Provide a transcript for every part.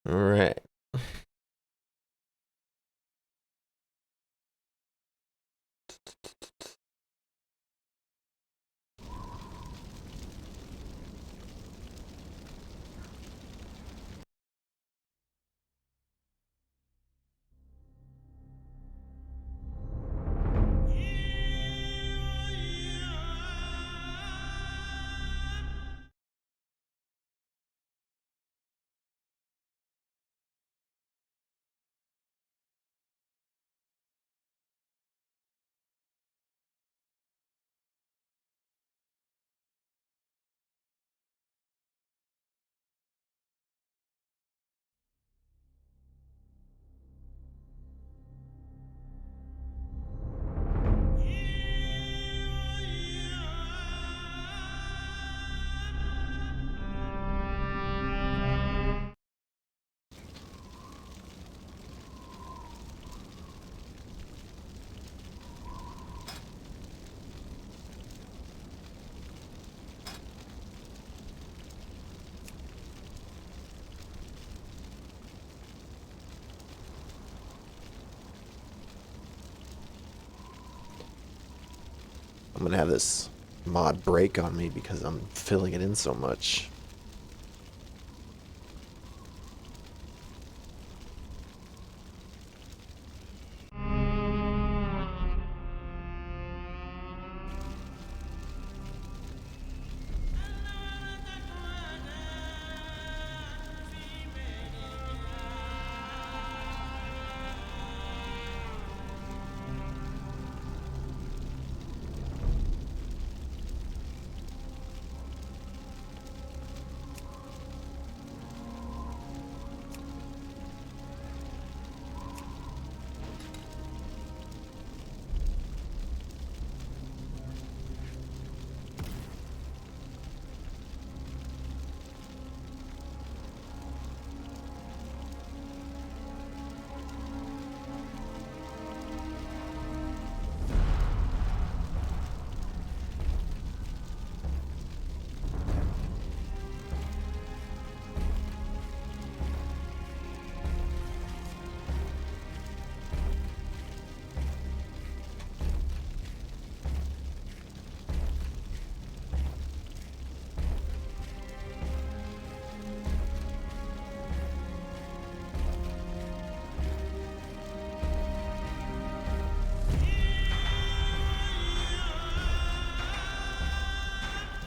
All right. I'm gonna have this mod break on me because I'm filling it in so much.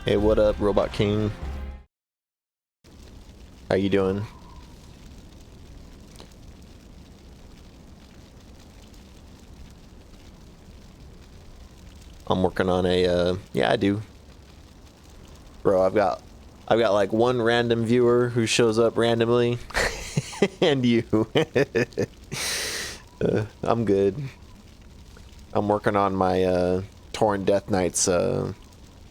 Hey, what up, Robot King? How you doing? I'm working on a yeah, I do. Bro, I've got like one random viewer who shows up randomly and you. I'm good. I'm working on my Torn Death Knights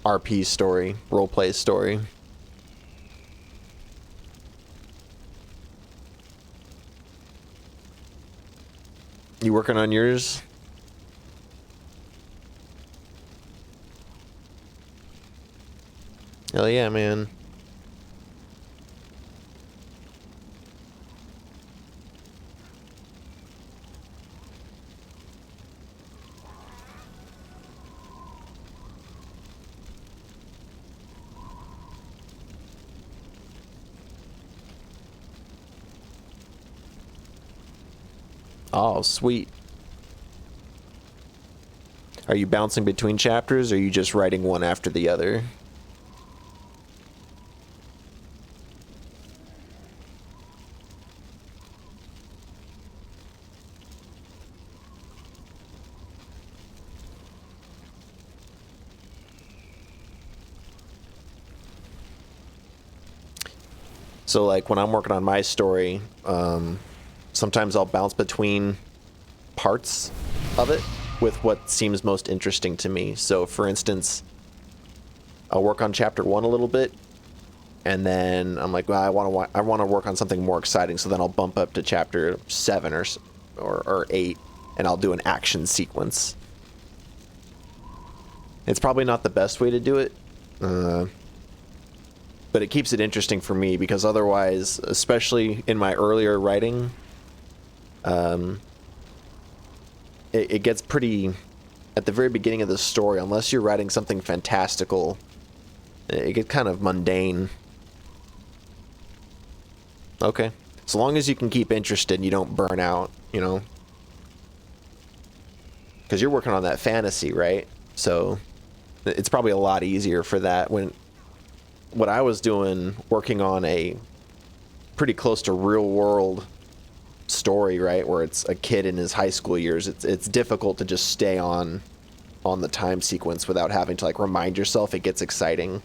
RP story, roleplay story. You working on yours? Hell yeah, man. Oh, sweet. Are you bouncing between chapters, or are you just writing one after the other? So, like, when I'm working on my story, sometimes I'll bounce between parts of it with what seems most interesting to me. So, for instance, I'll work on chapter 1 a little bit, and then I'm like, well, I want to work on something more exciting. So then I'll bump up to chapter 7 or 8, and I'll do an action sequence. It's probably not the best way to do it, but but it keeps it interesting for me because otherwise, especially in my earlier writing, it gets pretty, at the very beginning of the story, unless you're writing something fantastical, it gets kind of mundane. Okay. So long as you can keep interested and you don't burn out, you know? Because you're working on that fantasy, right? So it's probably a lot easier for that. When what I was doing, working on a pretty close to real world story, right, where it's a kid in his high school years, it's difficult to just stay on the time sequence without having to like remind yourself. It gets exciting.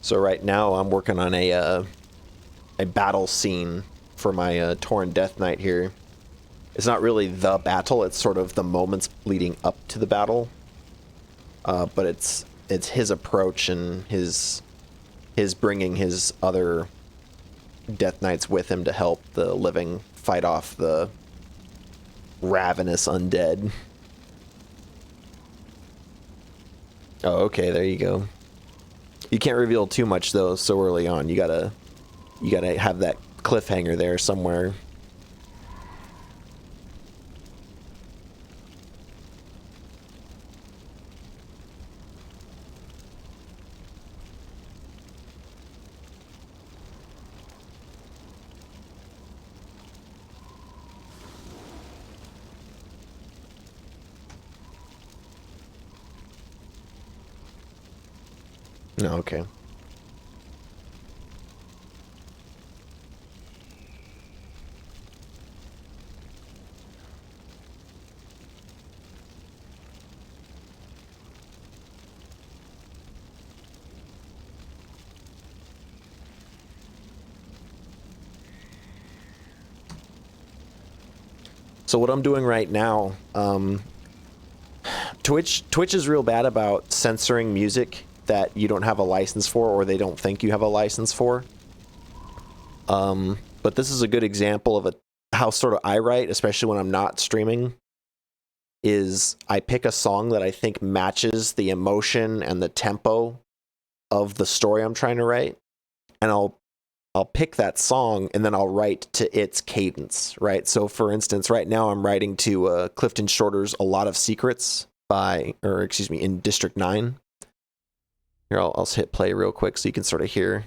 So right now I'm working on a battle scene for my Tauren Death Knight here. It's not really the battle, it's sort of the moments leading up to the battle. But it's his approach and his bringing his other Death Knights with him to help the living fight off the ravenous undead. Oh, okay, there you go. You can't reveal too much though so early on. You gotta have that cliffhanger there somewhere. No, okay. So what I'm doing right now, Twitch is real bad about censoring music that you don't have a license for or they don't think you have a license for. But this is a good example of how sort of I write, especially when I'm not streaming, is I pick a song that I think matches the emotion and the tempo of the story I'm trying to write, and I'll pick that song and then I'll write to its cadence, right? So for instance, right now I'm writing to Clifton Shorter's A Lot of Secrets in District 9. Here, I'll hit play real quick so you can sort of hear.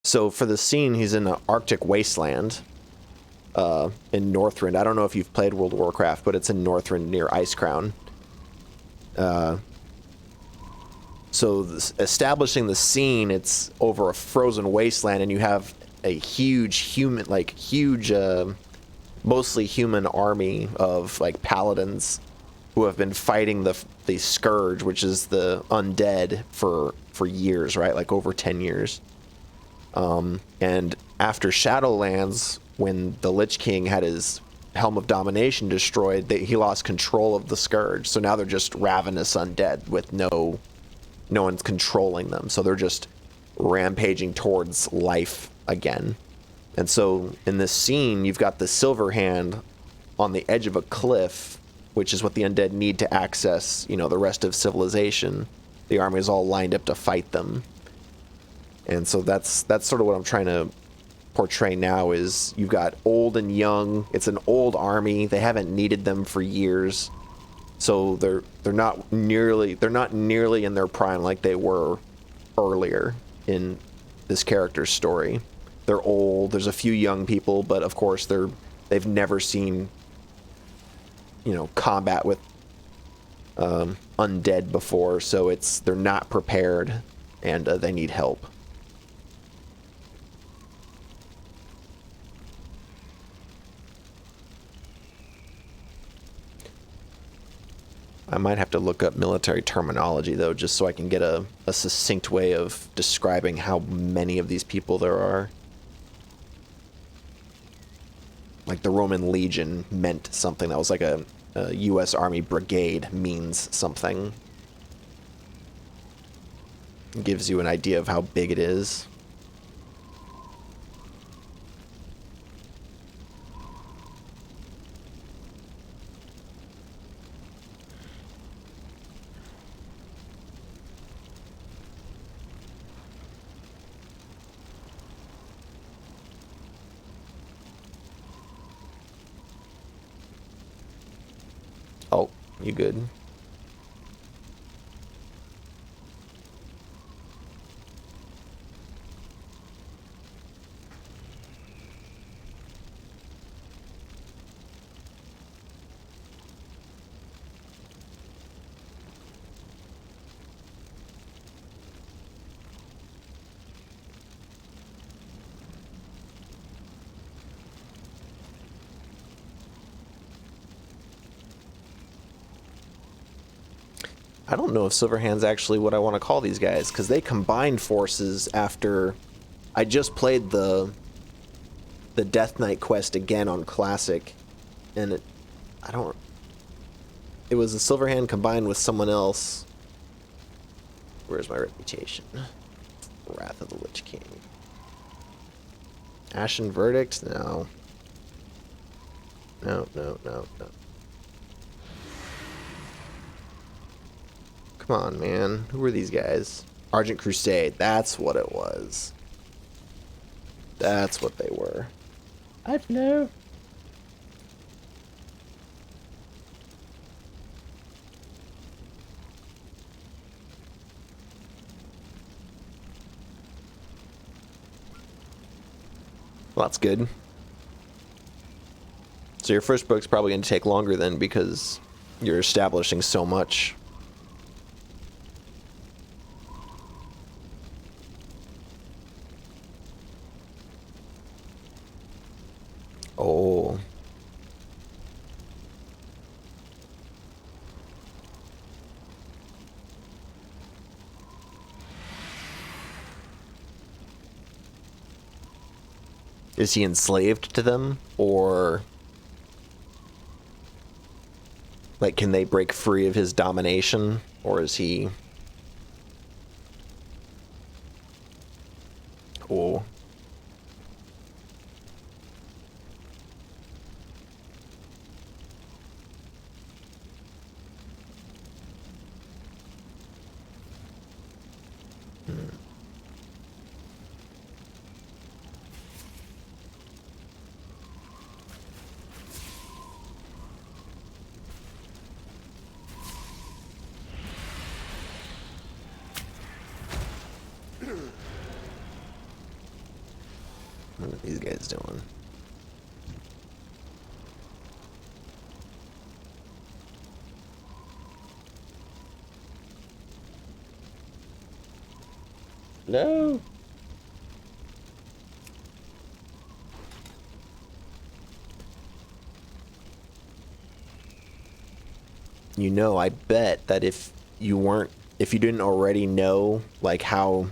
So for the scene, he's in an Arctic wasteland in Northrend. I don't know if you've played World of Warcraft, but it's in Northrend near Icecrown. So establishing the scene, it's over a frozen wasteland, and you have a huge mostly human army of like paladins who have been fighting the Scourge, which is the undead, for years, right? Like over 10 years. And after Shadowlands, when the Lich King had his Helm of Domination destroyed, he lost control of the Scourge. So now they're just ravenous undead with no one's controlling them. So they're just rampaging towards life again. And so in this scene, you've got the Silver Hand on the edge of a cliff, which is what the undead need to access, the rest of civilization. The army is all lined up to fight them. And so that's sort of what I'm trying to portray now, is you've got old and young. It's an old army. They haven't needed them for years. So they're not nearly in their prime like they were earlier in this character's story. They're old. There's a few young people, but of course they've never seen combat with undead before, so they're not prepared, and they need help. I might have to look up military terminology, though, just so I can get a succinct way of describing how many of these people there are. Like, the Roman Legion meant something. That was like a U.S. Army brigade means something. It gives you an idea of how big it is. Oh, you good? I don't know if Silverhand's actually what I want to call these guys, because they combined forces after I just played the Death Knight quest again on Classic, and it was a Silverhand combined with someone else. Where's my reputation? Wrath of the Lich King. Ashen Verdict? No. No. Come on, man. Who are these guys? Argent Crusade. That's what it was. That's what they were. I know. Well, that's good. So your first book's probably going to take longer then, because you're establishing so much. Oh. Is he enslaved to them, or like can they break free of his domination, or is he? Oh. What are these guys doing? No. You know, I bet that if you didn't already know, like, how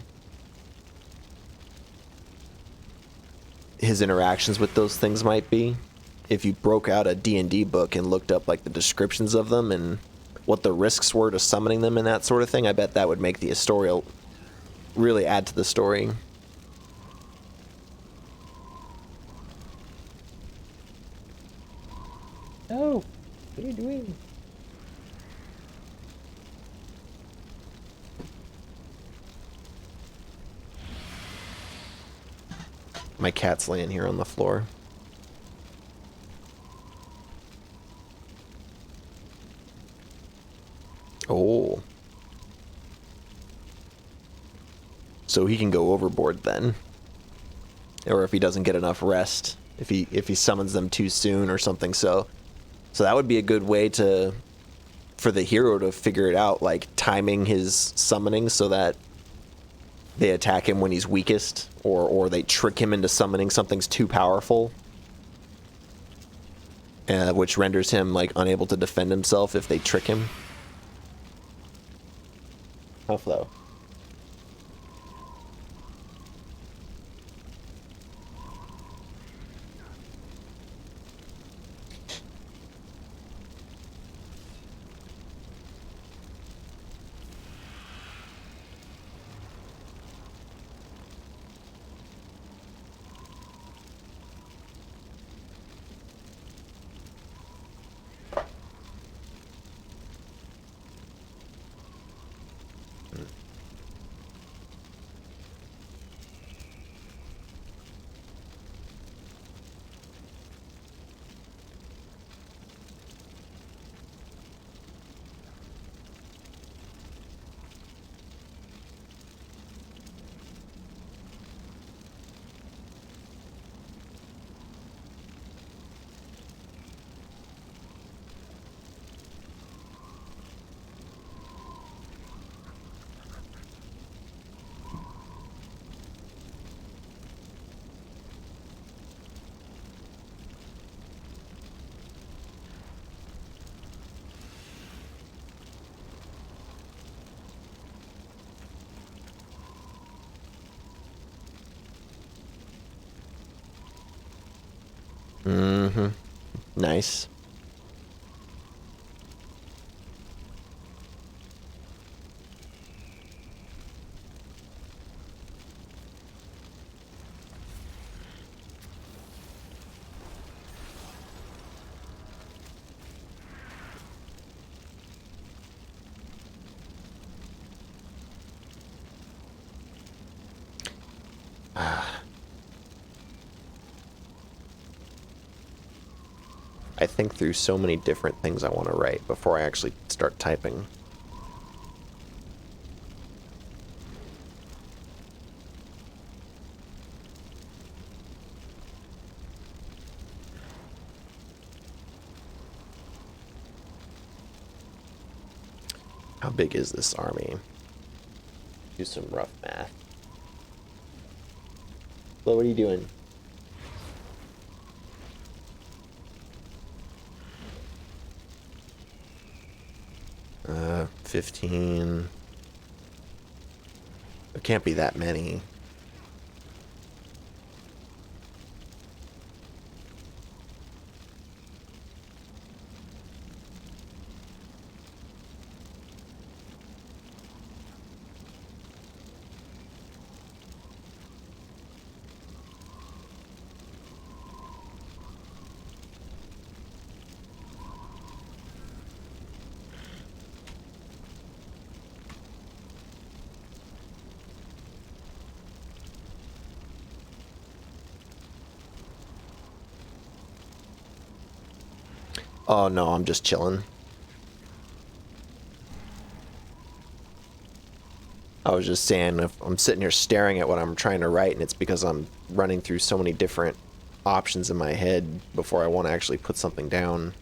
his interactions with those things might be, if you broke out a D&D book and looked up, like, the descriptions of them and what the risks were to summoning them and that sort of thing, I bet that would make the story really add to the story. No. What are you doing? My cat's laying here on the floor. Oh. So he can go overboard then. Or if he doesn't get enough rest. If he summons them too soon or something. So that would be a good way for the hero to figure it out, like timing his summoning so that they attack him when he's weakest, or they trick him into summoning something's too powerful, which renders him like unable to defend himself if they trick him. How flow? Mm-hmm. Nice. I think through so many different things I want to write before I actually start typing. How big is this army? Do some rough math. Well, what are you doing? 15. There can't be that many. Oh no, I'm just chilling. I was just saying, if I'm sitting here staring at what I'm trying to write, and it's because I'm running through so many different options in my head before I want to actually put something down.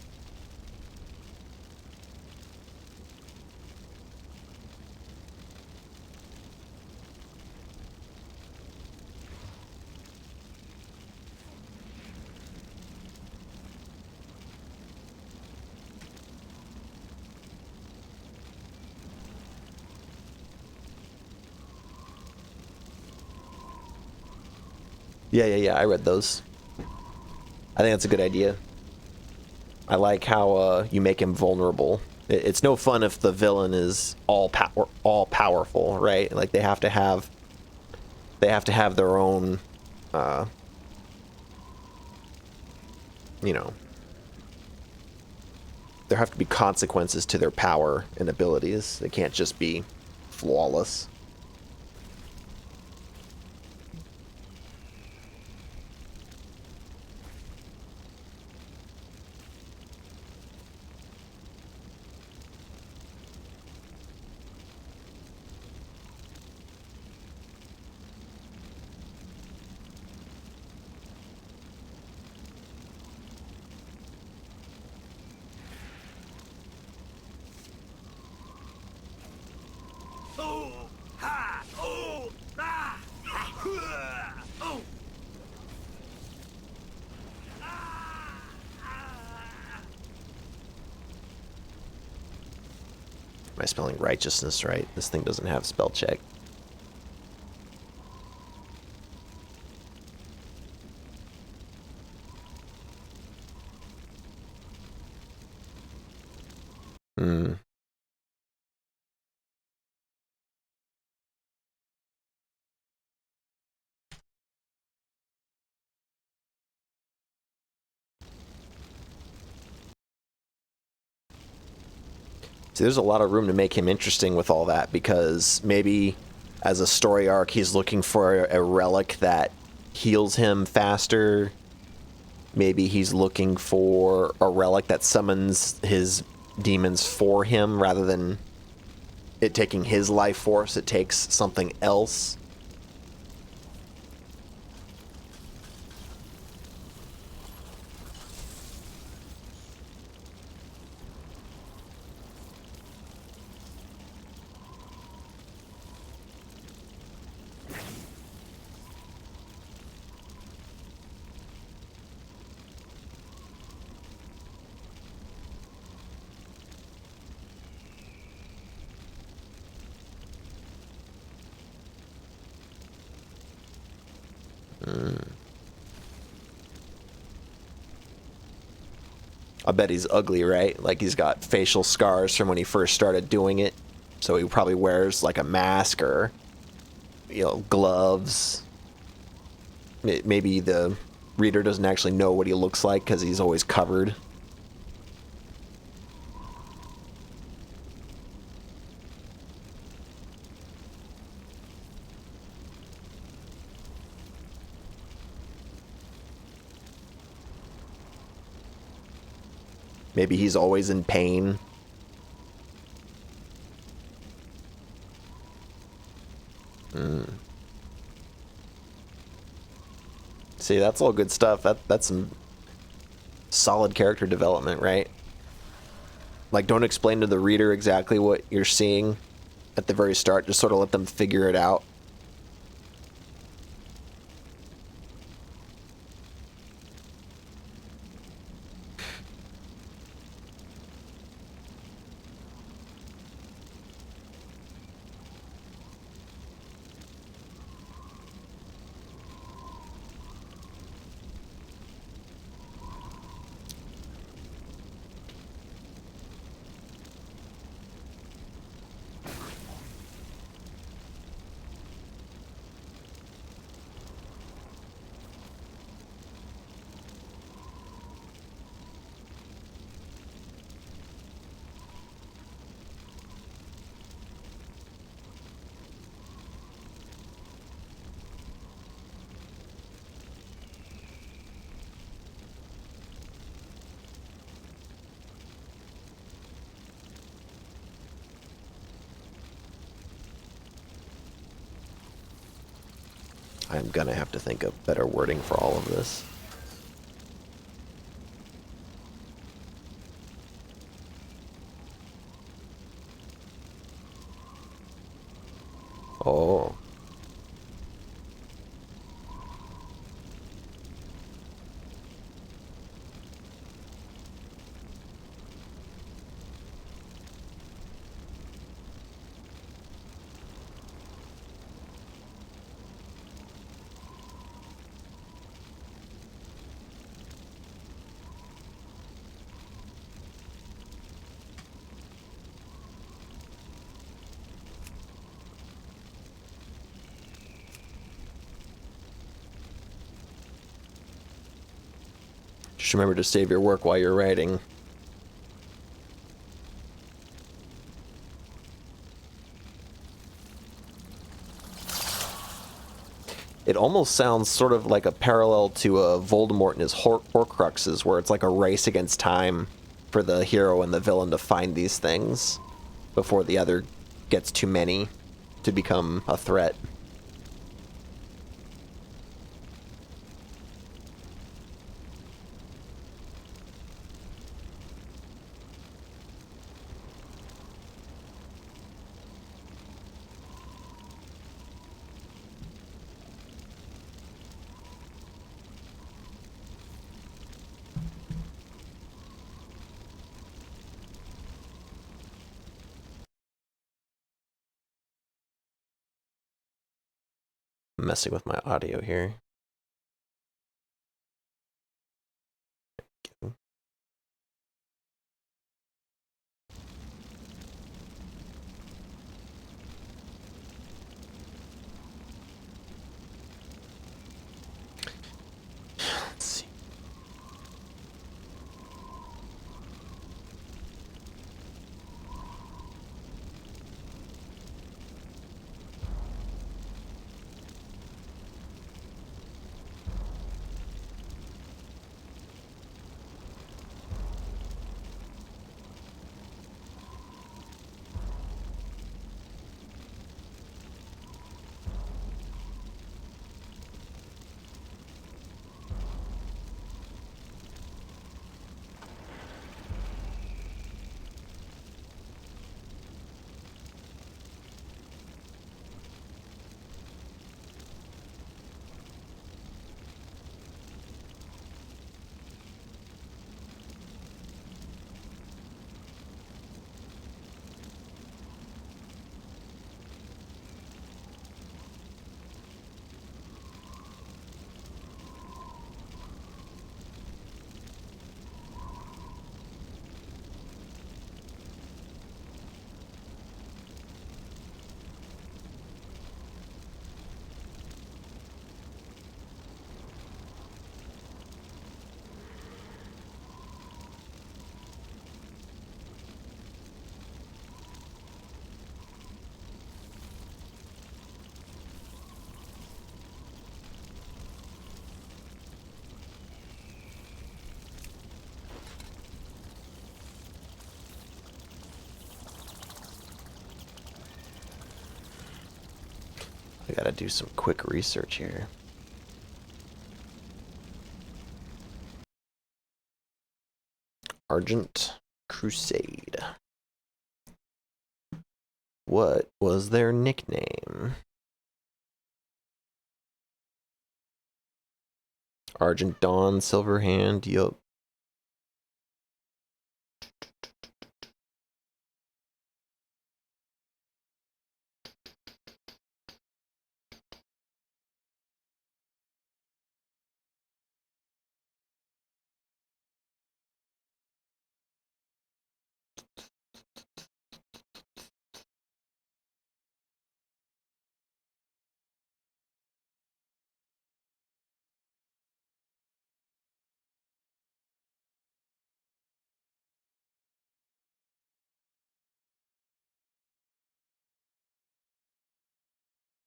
Yeah, I read those. I think that's a good idea. I like how you make him vulnerable. It's no fun if the villain is all powerful, right? Like they have to have their own, uh, you know, there have to be consequences to their power and abilities. They can't just be flawless. Am I spelling righteousness right? This thing doesn't have spell check. Hmm. See, there's a lot of room to make him interesting with all that, because maybe as a story arc, he's looking for a relic that heals him faster. Maybe he's looking for a relic that summons his demons for him rather than it taking his life force. It takes something else. I bet he's ugly, right? Like he's got facial scars from when he first started doing it. So he probably wears like a mask or, gloves. Maybe the reader doesn't actually know what he looks like because he's always covered. Maybe he's always in pain. See, that's all good stuff. That's some solid character development, right? Like, don't explain to the reader exactly what you're seeing at the very start. Just sort of let them figure it out. I'm gonna have to think of better wording for all of this. Oh. Just remember to save your work while you're writing. It almost sounds sort of like a parallel to Voldemort and his Horcruxes, where it's like a race against time for the hero and the villain to find these things before the other gets too many to become a threat. I'm messing with my audio here. Let's see. I gotta do some quick research here. Argent Crusade. What was their nickname? Argent Dawn, Silver Hand, yup.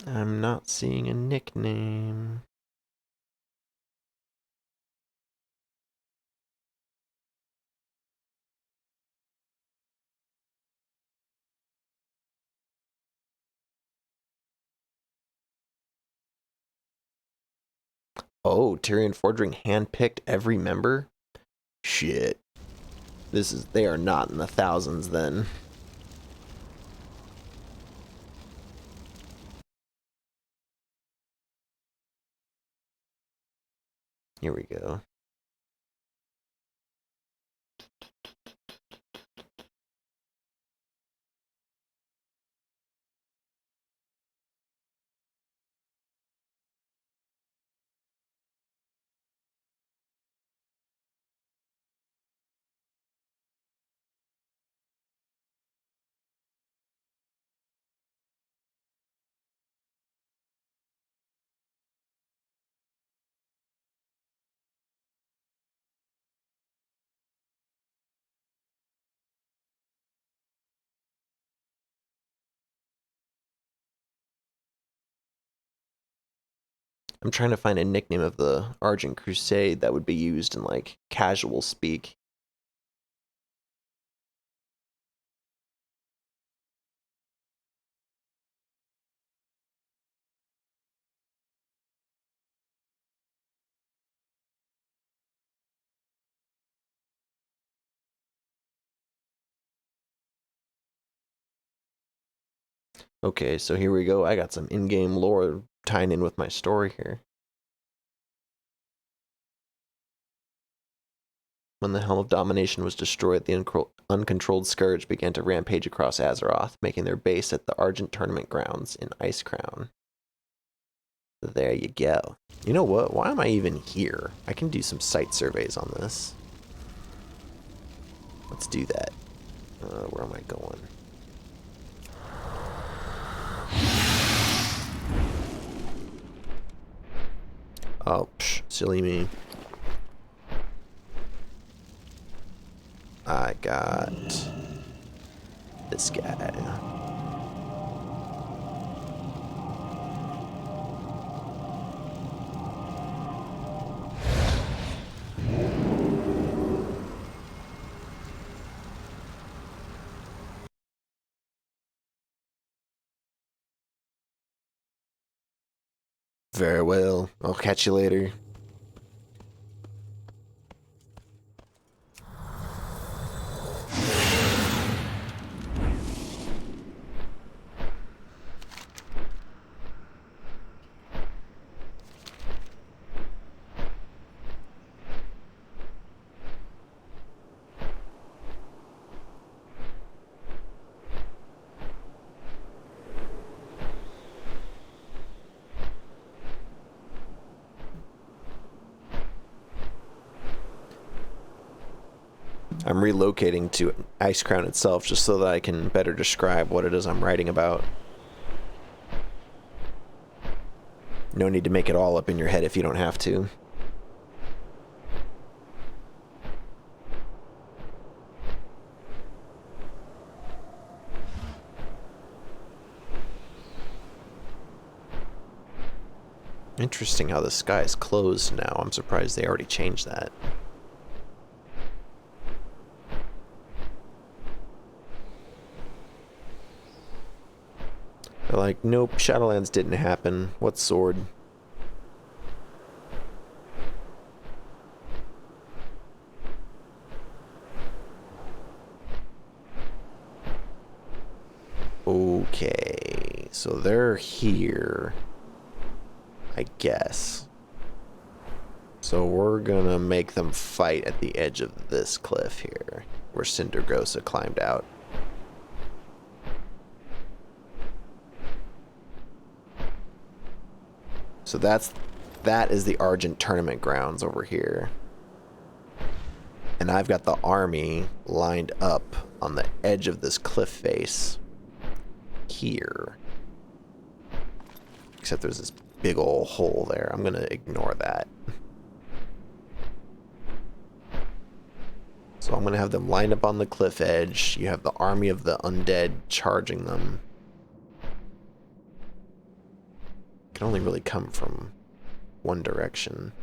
I'm not seeing a nickname. Oh, Tyrion Fordring handpicked every member? Shit. They are not in the thousands then. Here we go. I'm trying to find a nickname of the Argent Crusade that would be used in like casual speak. Okay, so here we go. I got some in-game lore tying in with my story here. When the Helm of Domination was destroyed, the uncontrolled Scourge began to rampage across Azeroth, making their base at the Argent Tournament grounds in Icecrown. There you go. You know what? Why am I even here? I can do some site surveys on this. Let's do that. Where am I going? Oh, psh, silly me. I got this guy. Very well. I'll catch you later. I'm relocating to Icecrown itself just so that I can better describe what it is I'm writing about. No need to make it all up in your head if you don't have to. Interesting how the sky is closed now. I'm surprised they already changed that. They're like, nope, Shadowlands didn't happen. What sword? Okay, so they're here, I guess. So we're gonna make them fight at the edge of this cliff here, where Cindergosa climbed out. So that is the Argent tournament grounds over here. And I've got the army lined up on the edge of this cliff face here. Except there's this big old hole there. I'm gonna ignore that. So I'm gonna have them lined up on the cliff edge. You have the army of the undead charging them. Can only really come from one direction.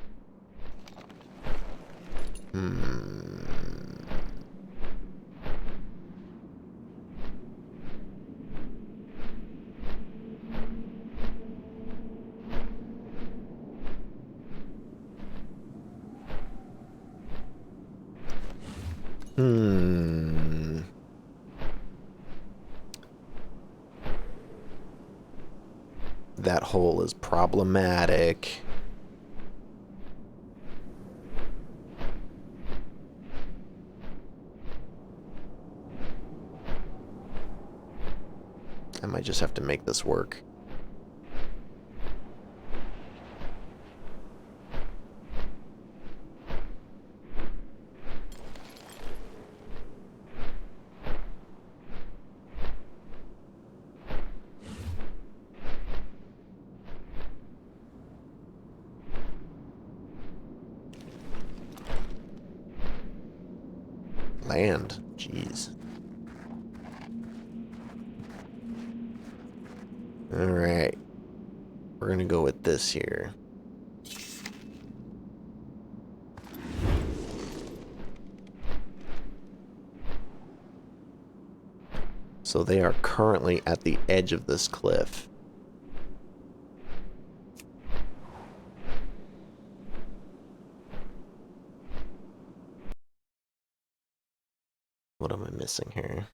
That hole is problematic. I might just have to make this work. Land. Jeez. Alright. We're gonna go with this here. So they are currently at the edge of this cliff. What am I missing here?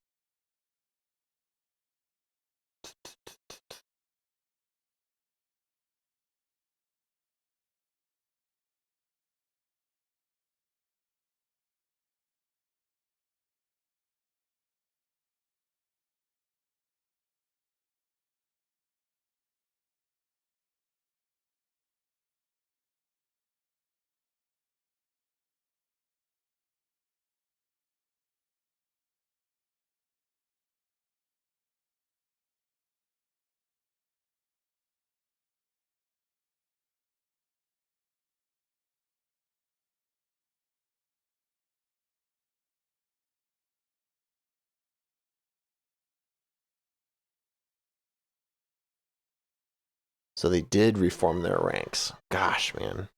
So they did reform their ranks. Gosh, man.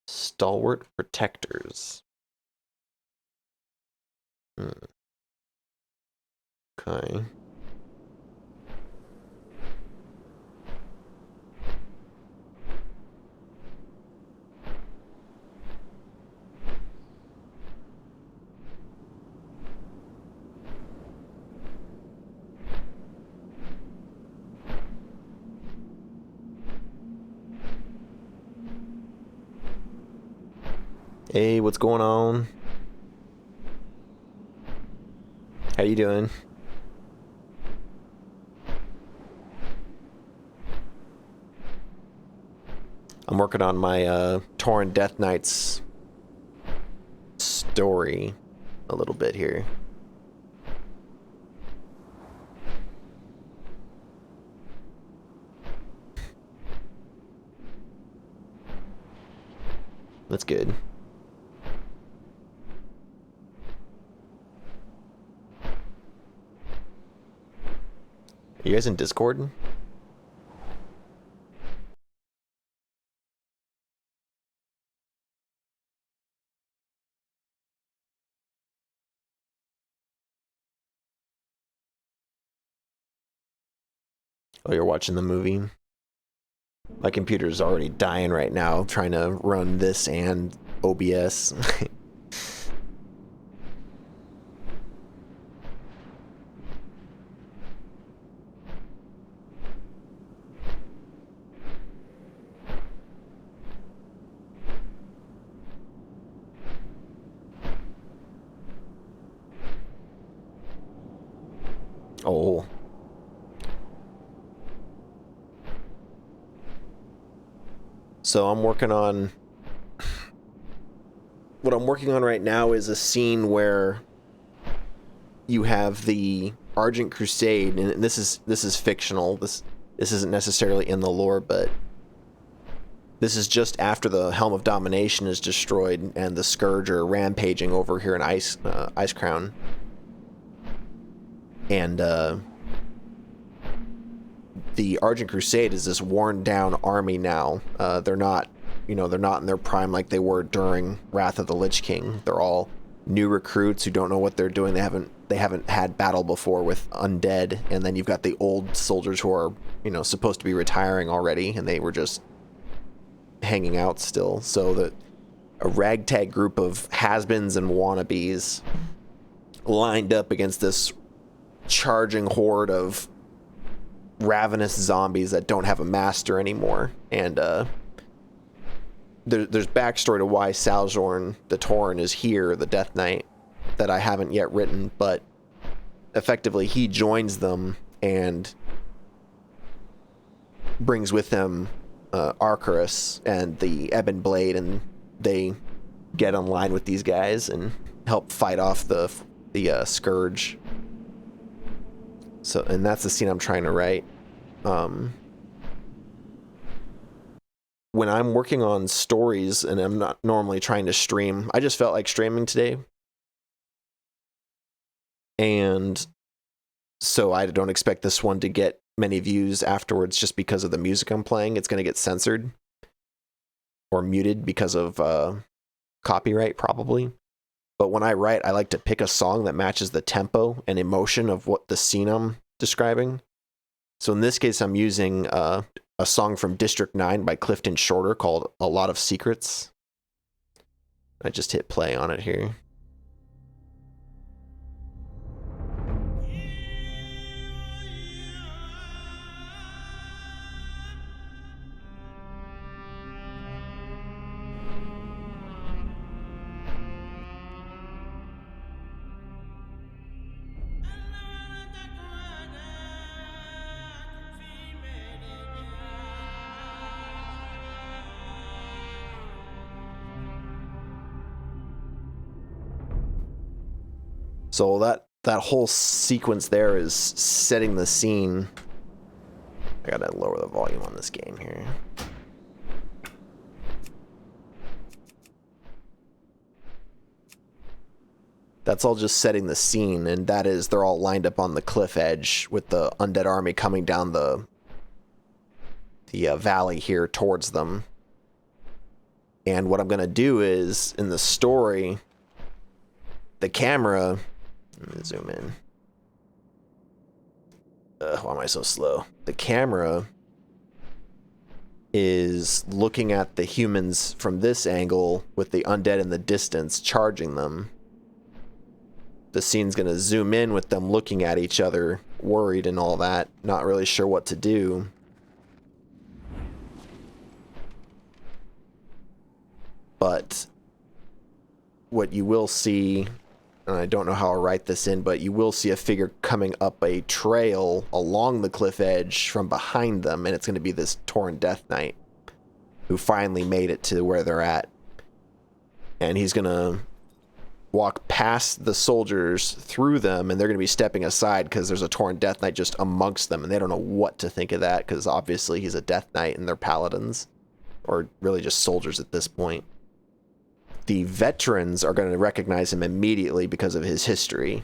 Stalwart protectors. Okay. Hey, what's going on? How you doing? I'm working on my Torn Death Knights story a little bit here. That's good. Are you guys in Discord? Oh, you're watching the movie? My computer's already dying right now trying to run this and OBS. Oh. So I'm working on... What I'm working on right now is a scene where you have the Argent Crusade, and this is fictional. This isn't necessarily in the lore, but this is just after the Helm of Domination is destroyed and the Scourge are rampaging over here in Icecrown. And the Argent Crusade is this worn down army now. They're not in their prime like they were during Wrath of the Lich King. They're all new recruits who don't know what they're doing. They haven't had battle before with undead, and then you've got the old soldiers who are, supposed to be retiring already, and they were just hanging out still. So a ragtag group of has-beens and wannabes lined up against this charging horde of ravenous zombies that don't have a master anymore. And there's backstory to why Sal'journ the Torn is here, the Death Knight, that I haven't yet written, but effectively he joins them and brings with him Arcturus and the Ebon Blade, and they get online with these guys and help fight off the Scourge. So, and that's the scene I'm trying to write. When I'm working on stories and I'm not normally trying to stream, I just felt like streaming today. And so I don't expect this one to get many views afterwards just because of the music I'm playing. It's going to get censored or muted because of copyright, probably. But when I write, I like to pick a song that matches the tempo and emotion of what the scene I'm describing. So in this case, I'm using a song from District 9 by Clifton Shorter called A Lot of Secrets. I just hit play on it here. So that whole sequence there is setting the scene. I gotta lower the volume on this game here. That's all just setting the scene, and that is they're all lined up on the cliff edge with the undead army coming down the valley here towards them. And what I'm going to do is, in the story, the camera... Let me zoom in. Why am I so slow? The camera is looking at the humans from this angle with the undead in the distance, charging them. The scene's going to zoom in with them looking at each other, worried and all that, not really sure what to do. But what you will see, and I don't know how I'll write this in, but you will see a figure coming up a trail along the cliff edge from behind them, and it's going to be this Tauren Death Knight who finally made it to where they're at. And he's going to walk past the soldiers through them, and they're going to be stepping aside because there's a Tauren Death Knight just amongst them, and they don't know what to think of that because obviously he's a Death Knight and they're paladins, or really just soldiers at this point. The veterans are going to recognize him immediately because of his history.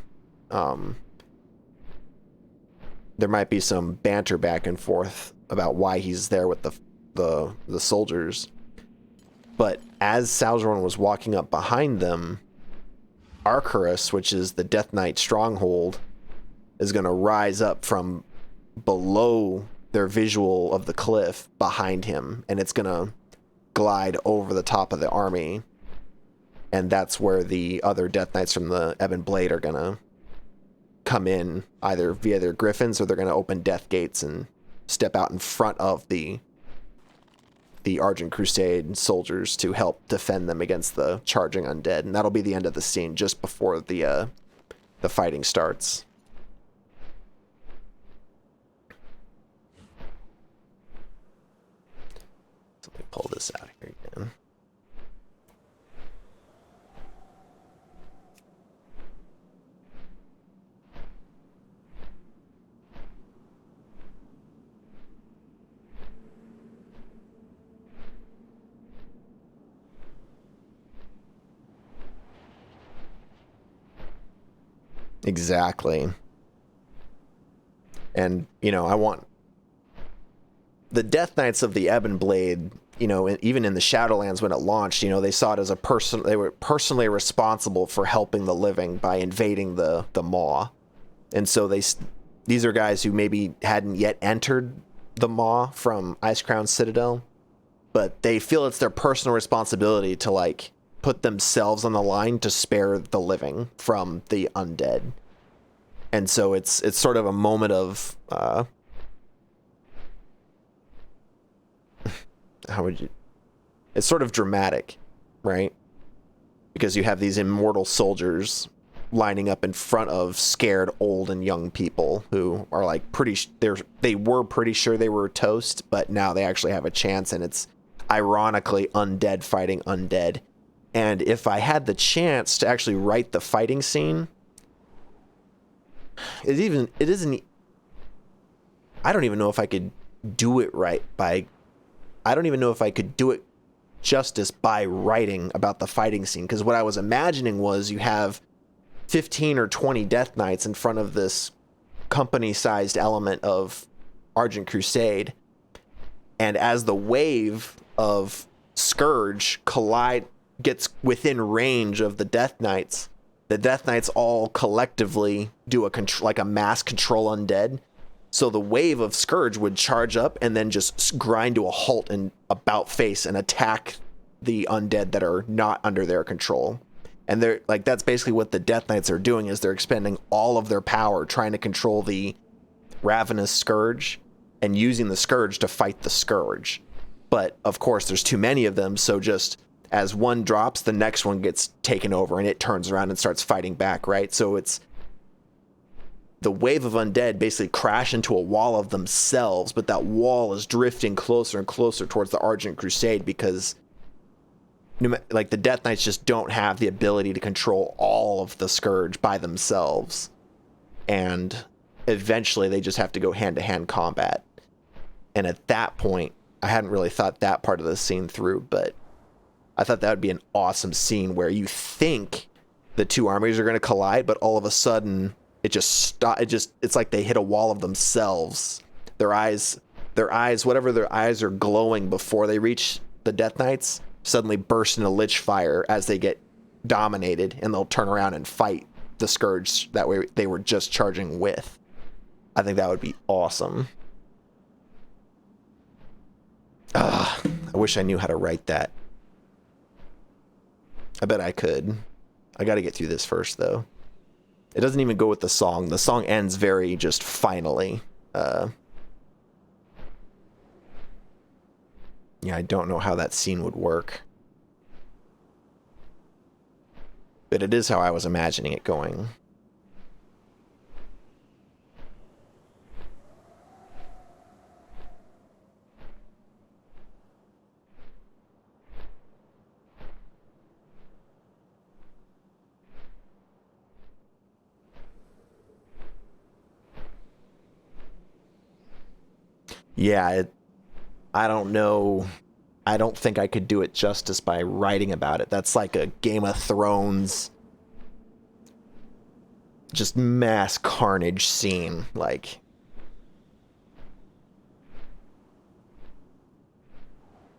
There might be some banter back and forth about why he's there with the soldiers. But as Sal'journ was walking up behind them, Arcturus, which is the Death Knight stronghold, is going to rise up from below their visual of the cliff behind him, and it's going to glide over the top of the army. And that's where the other Death Knights from the Ebon Blade are going to come in, either via their griffins, or they're going to open death gates and step out in front of the Argent Crusade soldiers to help defend them against the charging undead. And that'll be the end of the scene, just before the fighting starts. So let me pull this out here again. Exactly. And, I want the Death Knights of the Ebon Blade, even in the Shadowlands when it launched, they saw it as they were personally responsible for helping the living by invading the Maw. And so these are guys who maybe hadn't yet entered the Maw from Icecrown Citadel, but they feel it's their personal responsibility to, put themselves on the line to spare the living from the undead. And so it's sort of a moment of it's sort of dramatic, right? Because you have these immortal soldiers lining up in front of scared old and young people who are they were pretty sure they were toast, but now they actually have a chance, and it's ironically undead fighting undead. And if I had the chance to actually write the fighting scene, I don't even know if I could do it right I don't even know if I could do it justice by writing about the fighting scene. Because what I was imagining was you have 15 or 20 Death Knights in front of this company-sized element of Argent Crusade. And as the wave of Scourge gets within range of the Death Knights all collectively do a mass control undead. So the wave of Scourge would charge up and then just grind to a halt and about face and attack the undead that are not under their control. And they're that's basically what the Death Knights are doing, is they're expending all of their power trying to control the ravenous Scourge and using the Scourge to fight the Scourge. But of course there's too many of them, so just as one drops, the next one gets taken over and it turns around and starts fighting back, right? So it's the wave of undead basically crash into a wall of themselves, but that wall is drifting closer and closer towards the Argent Crusade because the Death Knights just don't have the ability to control all of the Scourge by themselves. And eventually they just have to go hand-to-hand combat. And at that point, I hadn't really thought that part of the scene through, but I thought that would be an awesome scene where you think the two armies are going to collide, but all of a sudden it just it's like they hit a wall of themselves. Their eyes, whatever their eyes are glowing before they reach the Death Knights, suddenly burst into lich fire as they get dominated, and they'll turn around and fight the Scourge that way they were just charging with. I think that would be awesome. I wish I knew how to write that. I bet I could. I got to get through this first, though. It doesn't even go with the song. The song ends very just finally. Yeah, I don't know how that scene would work. But it is how I was imagining it going. Yeah, I don't know. I don't think I could do it justice by writing about it. That's like a Game of Thrones, just mass carnage scene. Like,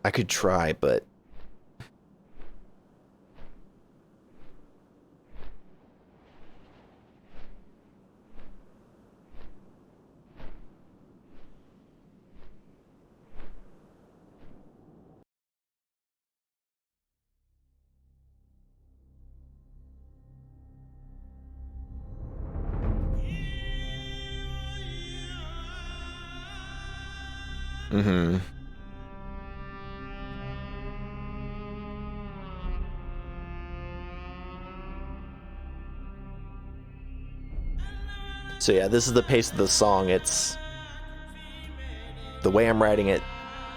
I could try, but mm-hmm. So yeah, this is the pace of the song. It's the way I'm writing it.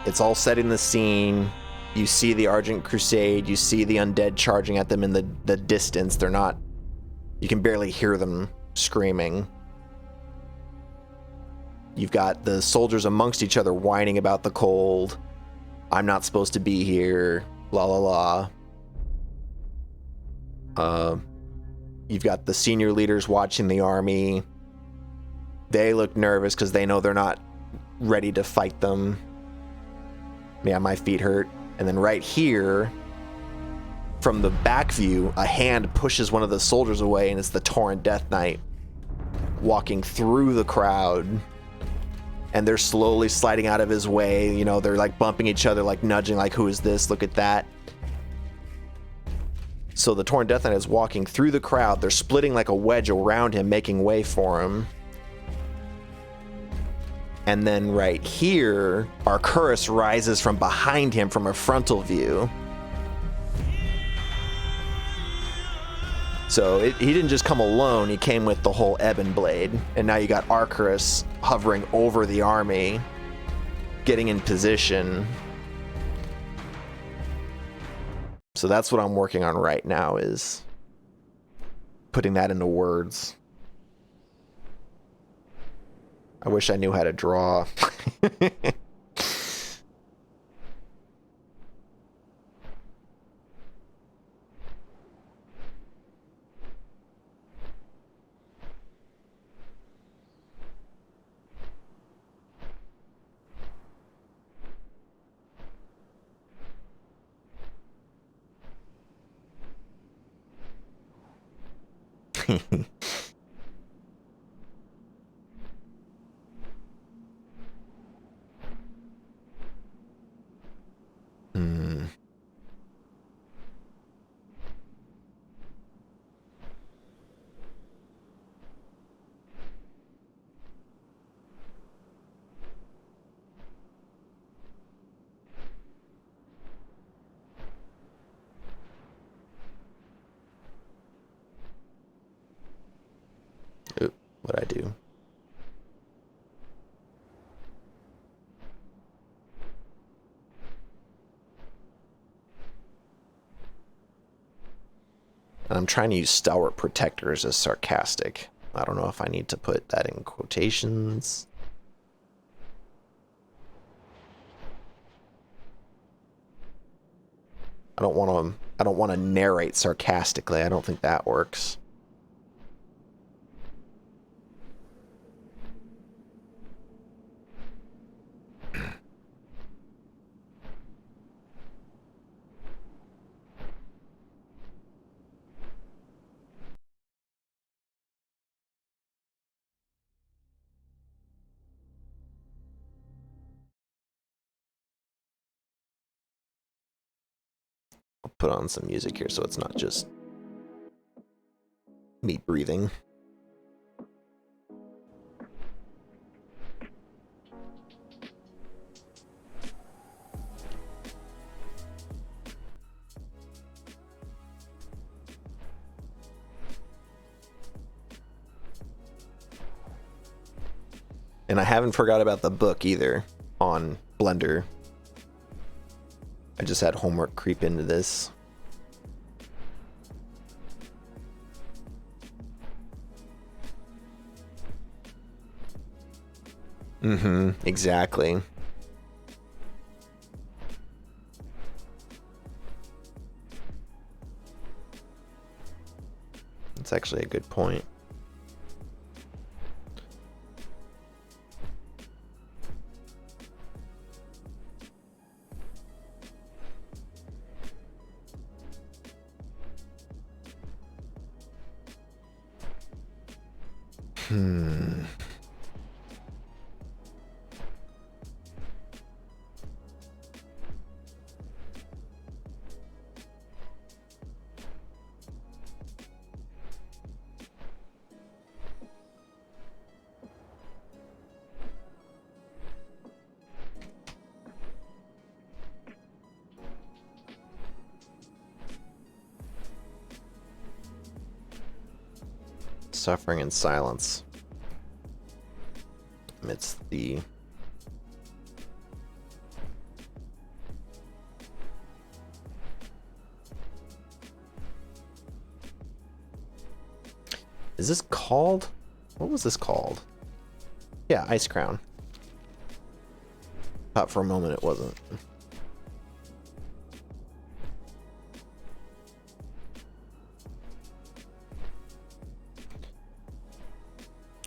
It's all setting the scene. You see the Argent Crusade. You see the undead charging at them in the distance. They're not... You can barely hear them screaming. You've got the soldiers amongst each other whining about the cold. I'm not supposed to be here. La la la. You've got the senior leaders watching the army. They look nervous because they know they're not ready to fight them. Yeah, my feet hurt. And then right here, from the back view, a hand pushes one of the soldiers away, and it's the Torrent Death Knight walking through the crowd. And they're slowly sliding out of his way. You know, they're like bumping each other, like nudging, like, who is this? Look at that. So the Torrent Death Knight is walking through the crowd. They're splitting like a wedge around him, making way for him. And then right here, Arcturus rises from behind him from a frontal view. So he didn't just come alone, he came with the whole Ebon Blade. And now you got Arcturus hovering over the army, getting in position. So that's what I'm working on right now, is putting that into words. I wish I knew how to draw. What I do. I'm trying to use stalwart protectors as sarcastic. I don't know if I need to put that in quotations. I don't want to narrate sarcastically. I don't think that works. I'll put on some music here so it's not just me breathing. And I haven't forgot about the book either on Blender. I just had homework creep into this. Exactly. That's actually a good point. Suffering in silence amidst the Is this called? What was this called? Yeah, Icecrown. Thought for a moment it wasn't.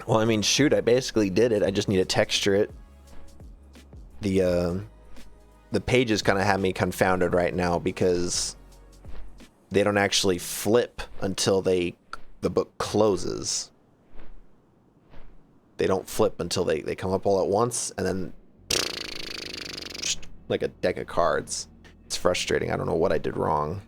Well, I mean, shoot, I basically did it. I just need to texture it. The pages kind of have me confounded right now because they don't actually flip until the book closes. They don't flip until they come up all at once, and then like a deck of cards. It's frustrating. I don't know what I did wrong.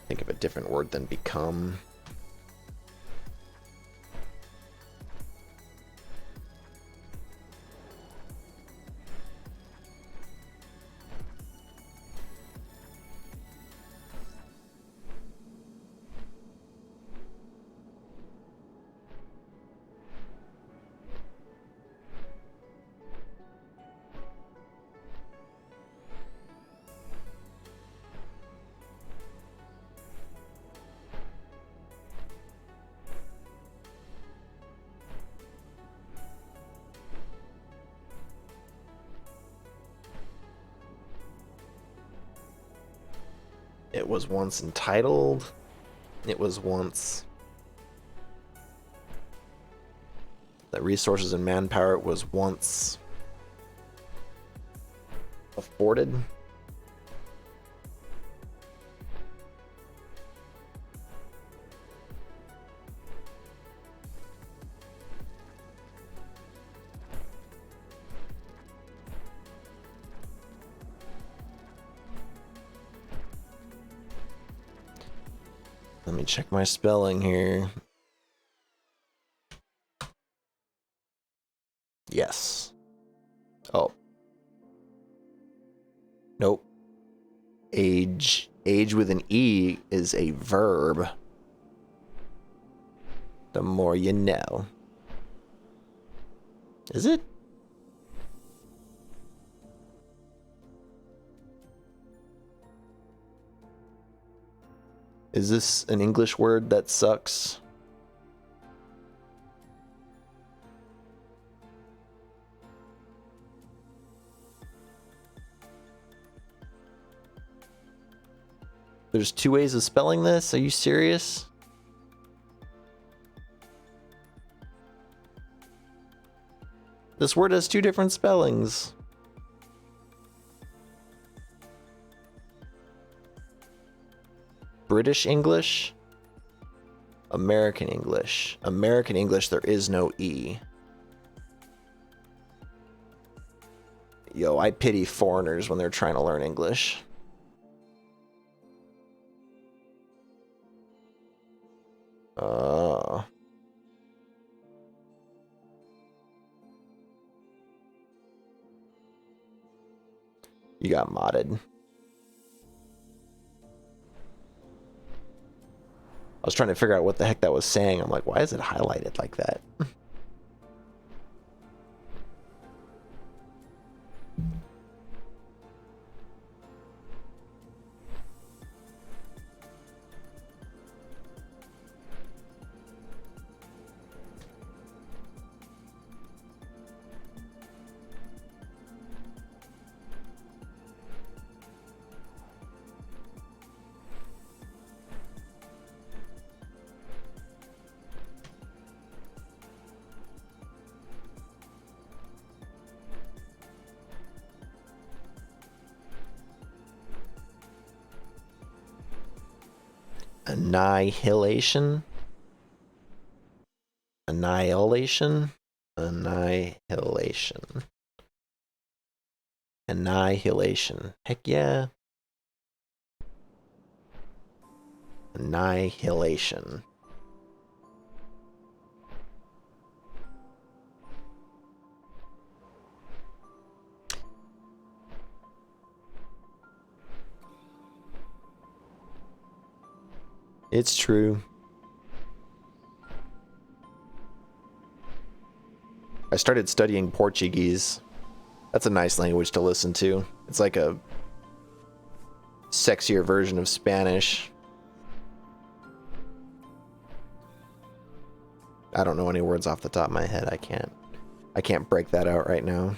Think of a different word than become. It was once entitled. It was once that resources and manpower was once afforded. Let me check my spelling here. Yes. Oh. Nope. Age. Age with an E is a verb. The more you know. Is it? Is this an English word that sucks? There's two ways of spelling this? Are you serious? This word has two different spellings. British English, American English. American English, there is no E. Yo, I pity foreigners when they're trying to learn English. You got modded. I was trying to figure out what the heck that was saying. I'm like, why is it highlighted like that? Annihilation? Annihilation? Annihilation. Annihilation. Heck yeah. Annihilation. It's true. I started studying Portuguese. That's a nice language to listen to. It's like a sexier version of Spanish. I don't know any words off the top of my head. I can't break that out right now.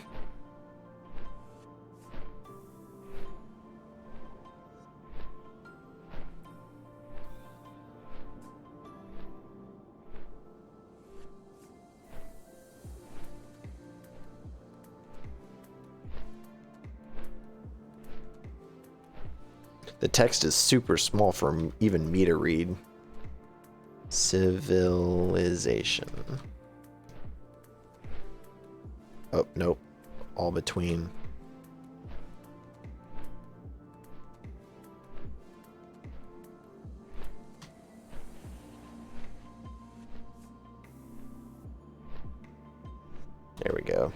The text is super small for even me to read. Civilization. Oh, nope. All between. There we go.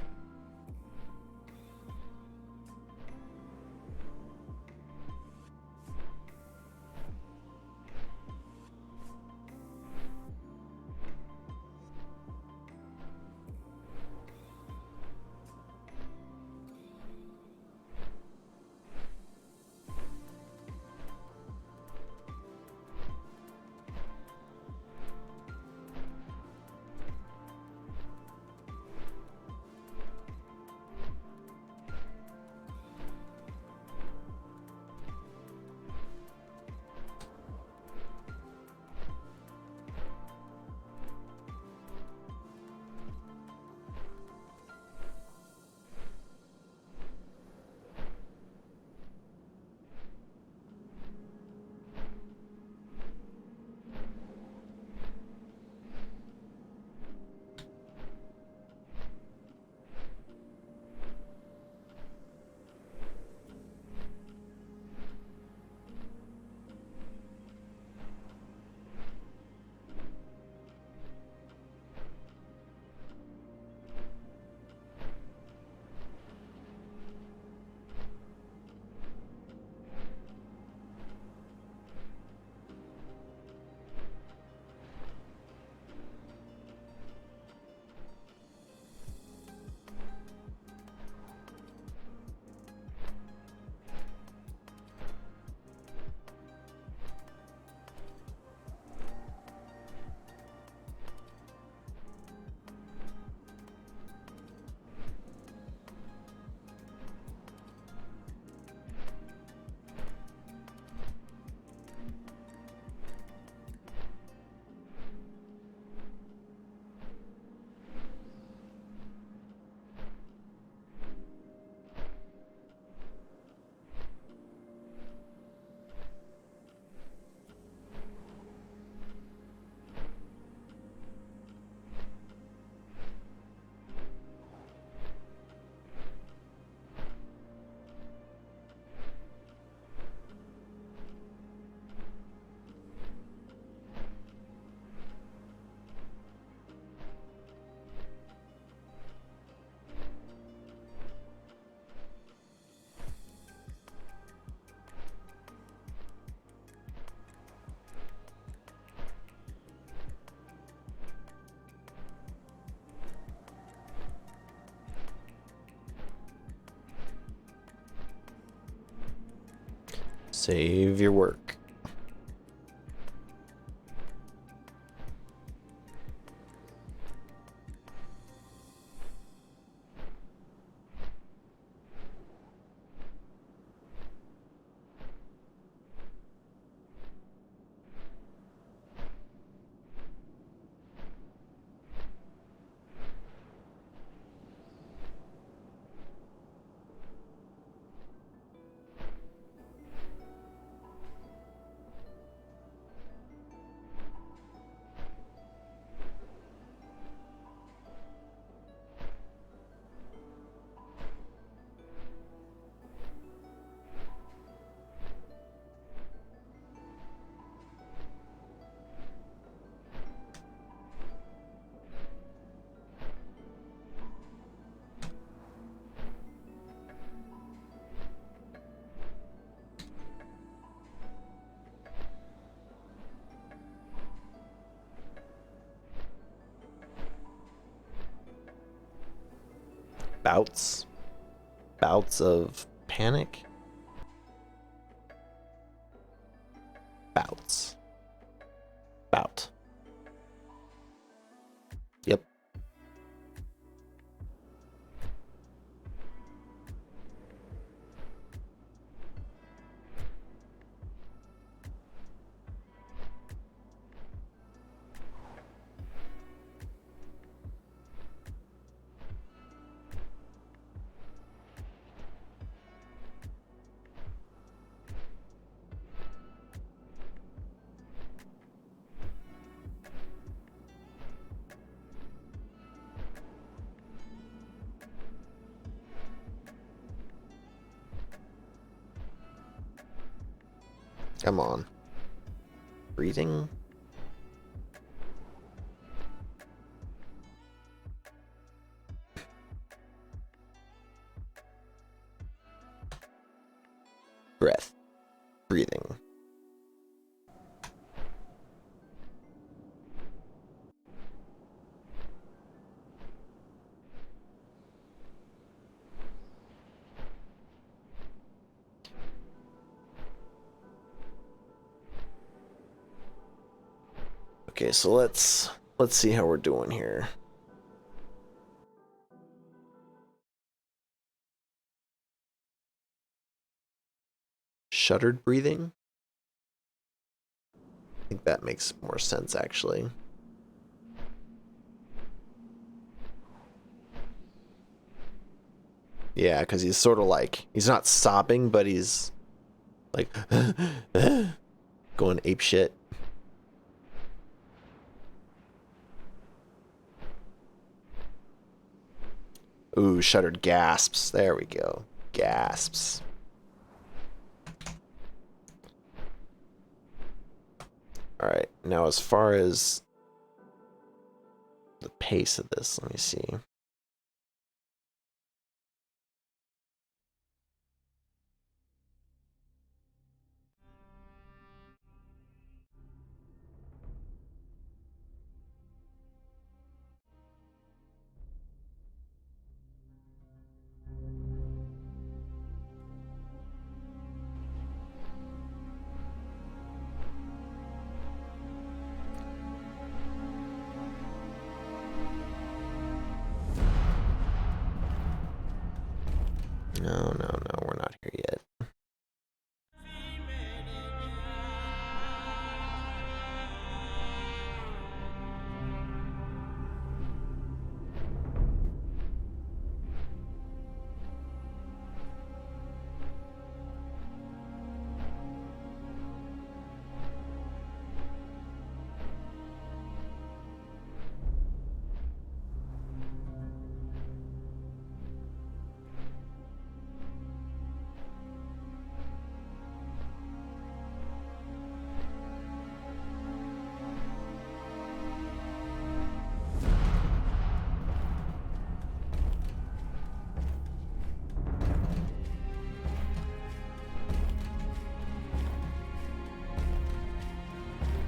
Save your work. Bouts of panic. Bout. Yep. Come on. Breathing. Breath. Breathing. Okay, so let's see how we're doing here. Shuttered breathing? I think that makes more sense, actually. Yeah, because he's sort of like, he's not sobbing, but he's like going ape shit. Ooh, shuttered gasps. There we go. Gasps. Alright, now as far as the pace of this, let me see. No, we're not here yet.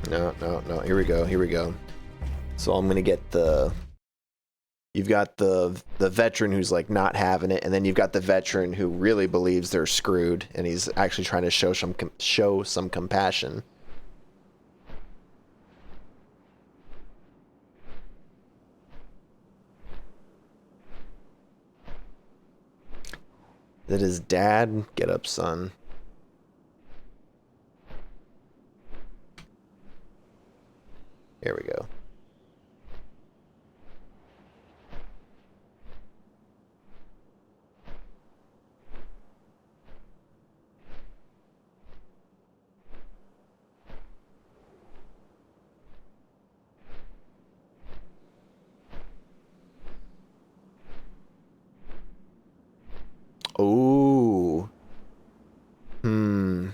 No. Here we go. So I'm gonna get the You've got the veteran who's like not having it, and then you've got the veteran who really believes they're screwed, and he's actually trying to show some compassion. That his dad? Get up, son. Here we go. Ooh. Hmm.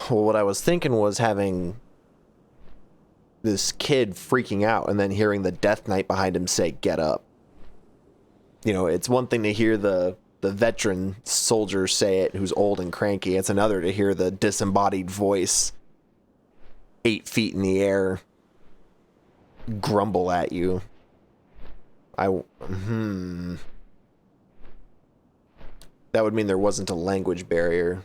Well, what I was thinking was having this kid freaking out and then hearing the Death Knight behind him say, "Get up." You know, it's one thing to hear the veteran soldier say it who's old and cranky. It's another to hear the disembodied voice 8 feet in the air grumble at you. That would mean there wasn't a language barrier.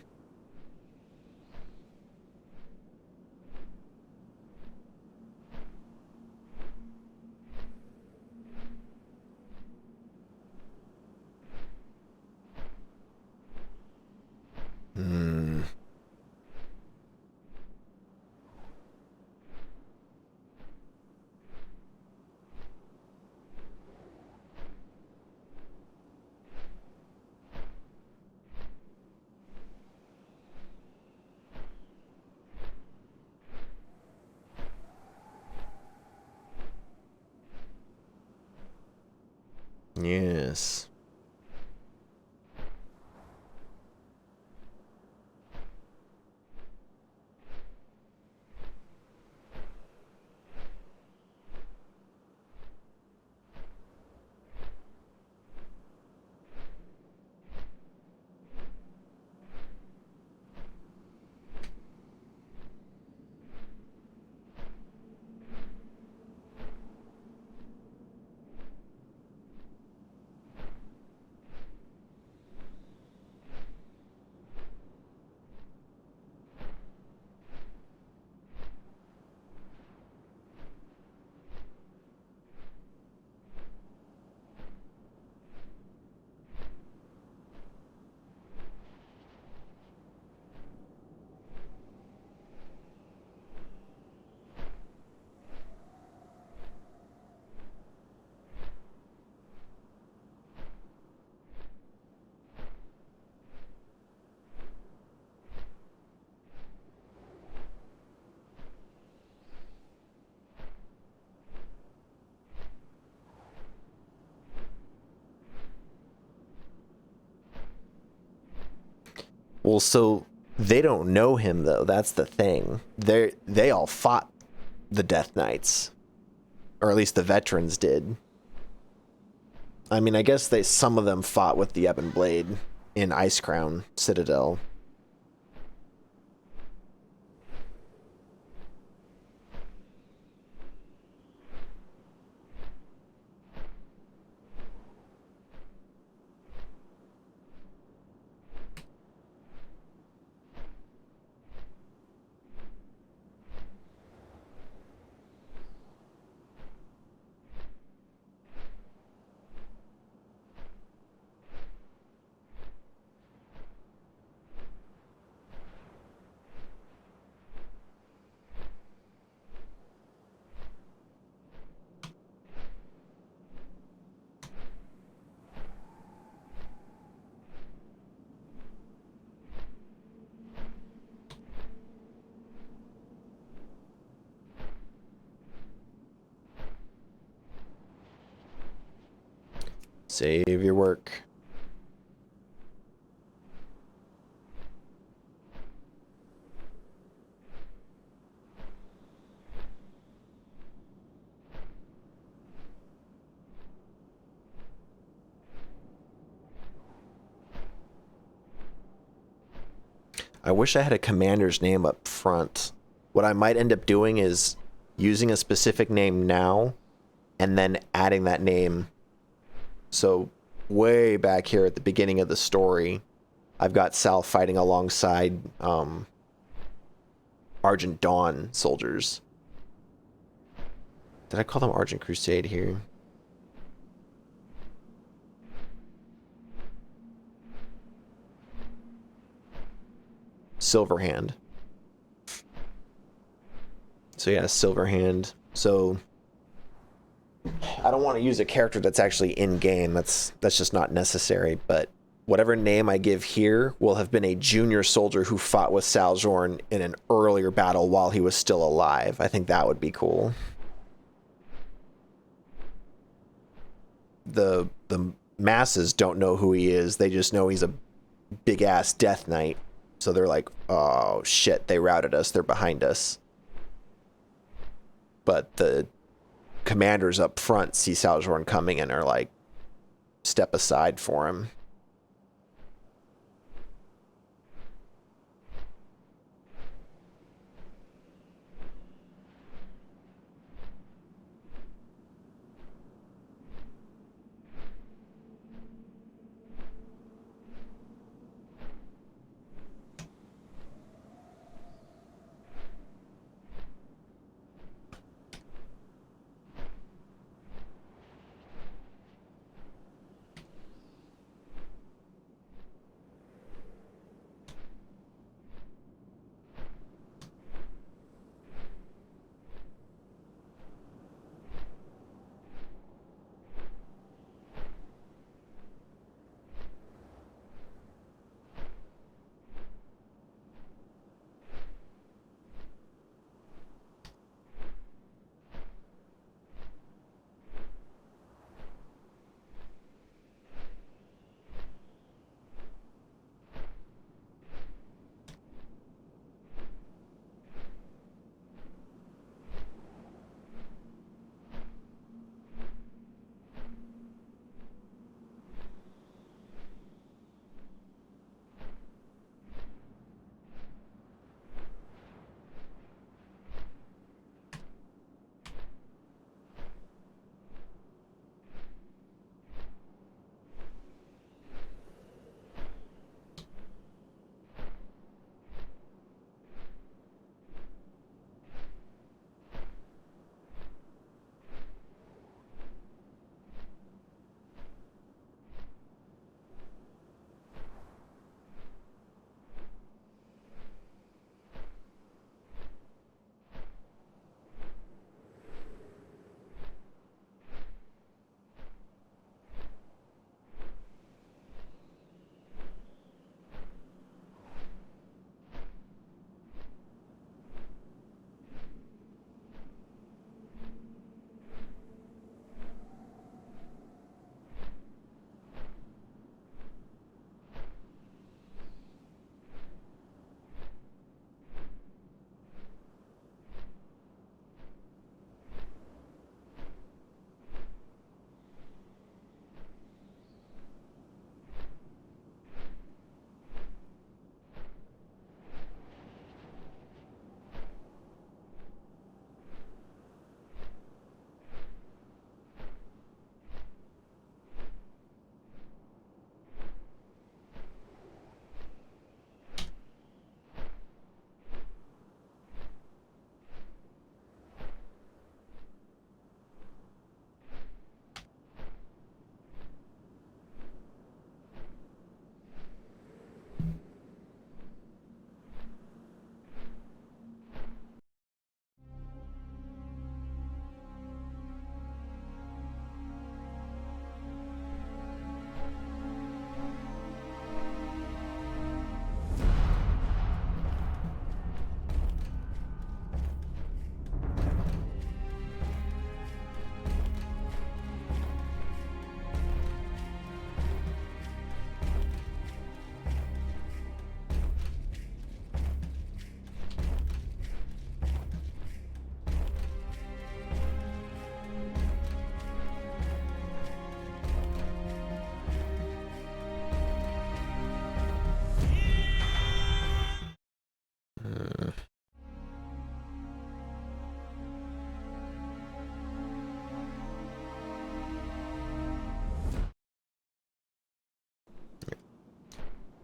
Yes. Well, so they don't know him though. That's the thing. They all fought the Death Knights, or at least the veterans did. I mean, I guess some of them fought with the Ebon Blade in Icecrown Citadel. Save your work. I wish I had a commander's name up front. What I might end up doing is using a specific name now and then adding that name. So way back here at the beginning of the story, I've got Sal fighting alongside Argent Dawn soldiers. Did I call them Argent Crusade here? Silverhand. So yeah, Silverhand. So I don't want to use a character that's actually in game. That's just not necessary. But whatever name I give here will have been a junior soldier who fought with Sal'journ in an earlier battle while he was still alive. I think that would be cool. The masses don't know who he is. They just know he's a big ass death knight. So they're like, oh shit, they routed us. They're behind us. But the commanders up front see Sal'journ coming and are like, step aside for him.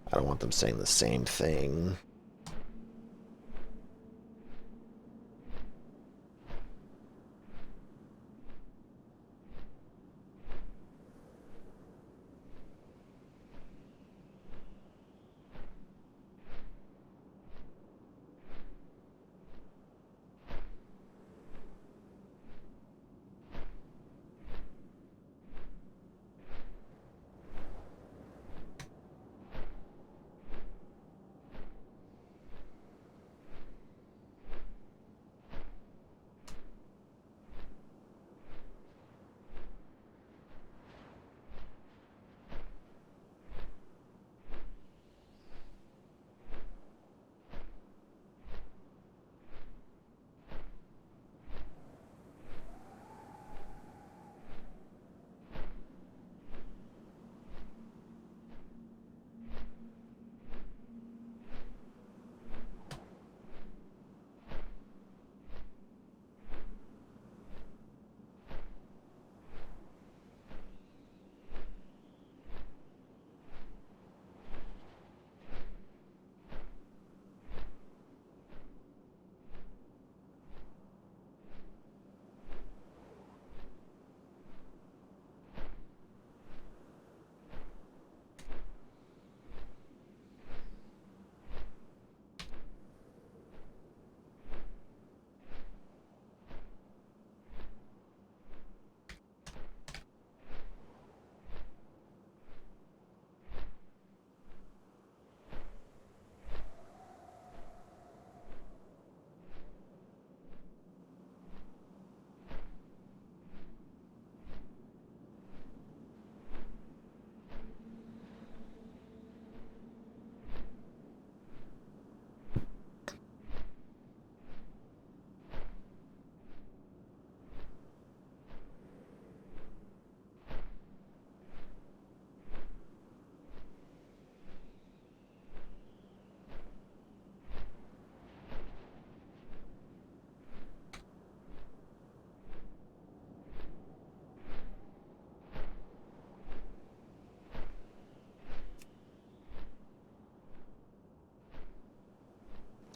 I don't want them saying the same thing.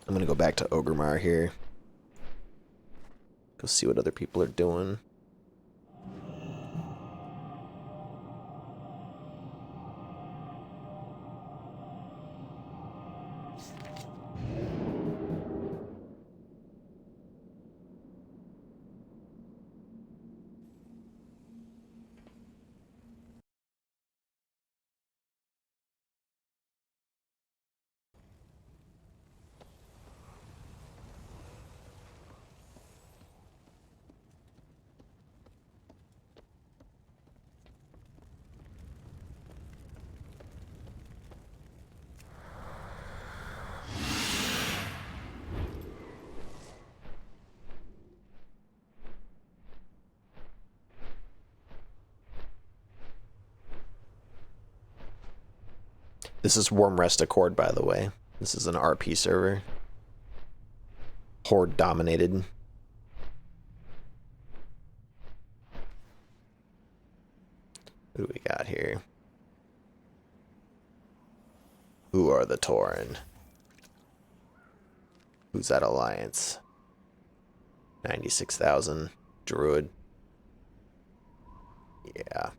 I'm gonna go back to Ogremar here. Go see what other people are doing. This is Warm Rest Accord, by the way. This is an RP server. Horde dominated. Who do we got here? Who are the Tauren? Who's that alliance? 96,000. Druid. Yeah.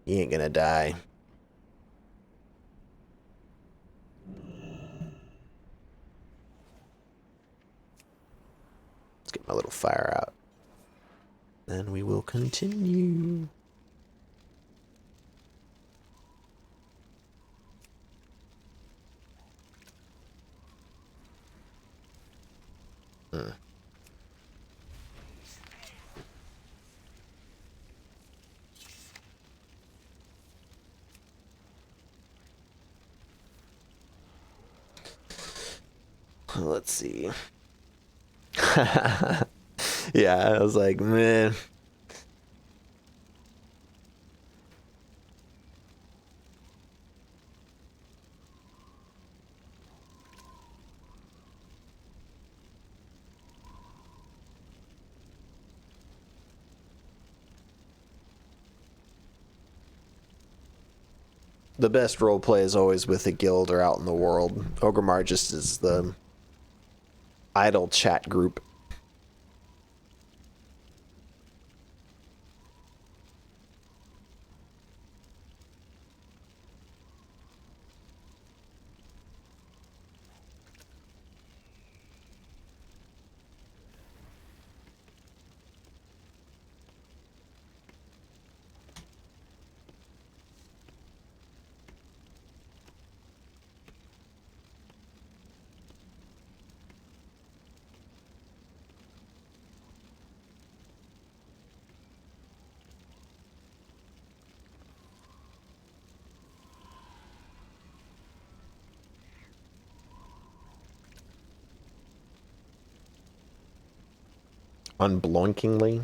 He ain't gonna die. Let's get my little fire out. Then we will continue. Let's see. Yeah, I was like, man. The best roleplay is always with the guild or out in the world. Ogremar just is the idle chat group. Unblinkingly.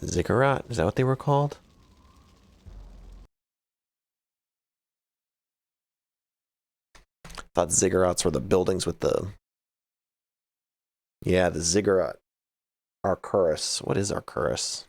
Ziggurat, is that what they were called? Thought ziggurats were the buildings with the... Yeah, the ziggurat. Arcurus. What is Arcurus?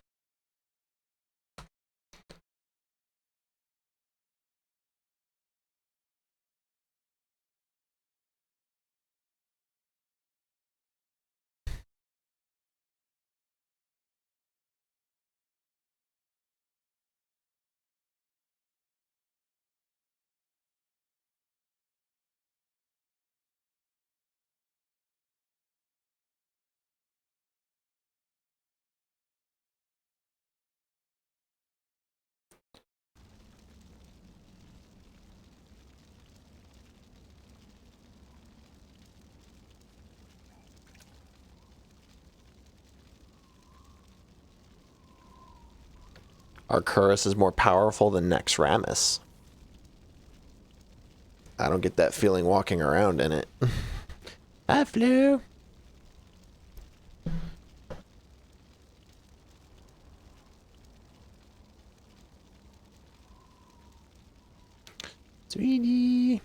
Arcturus is more powerful than Nexramus. I don't get that feeling walking around in it. I flew. Sweetie.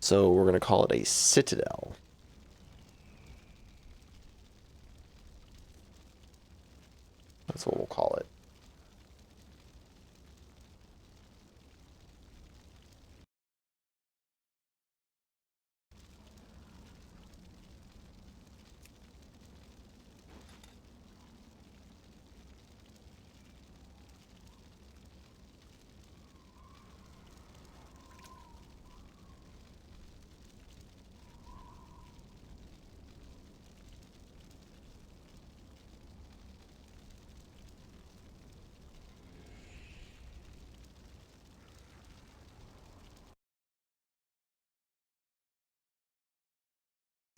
So we're going to call it a citadel. That's what we'll call it.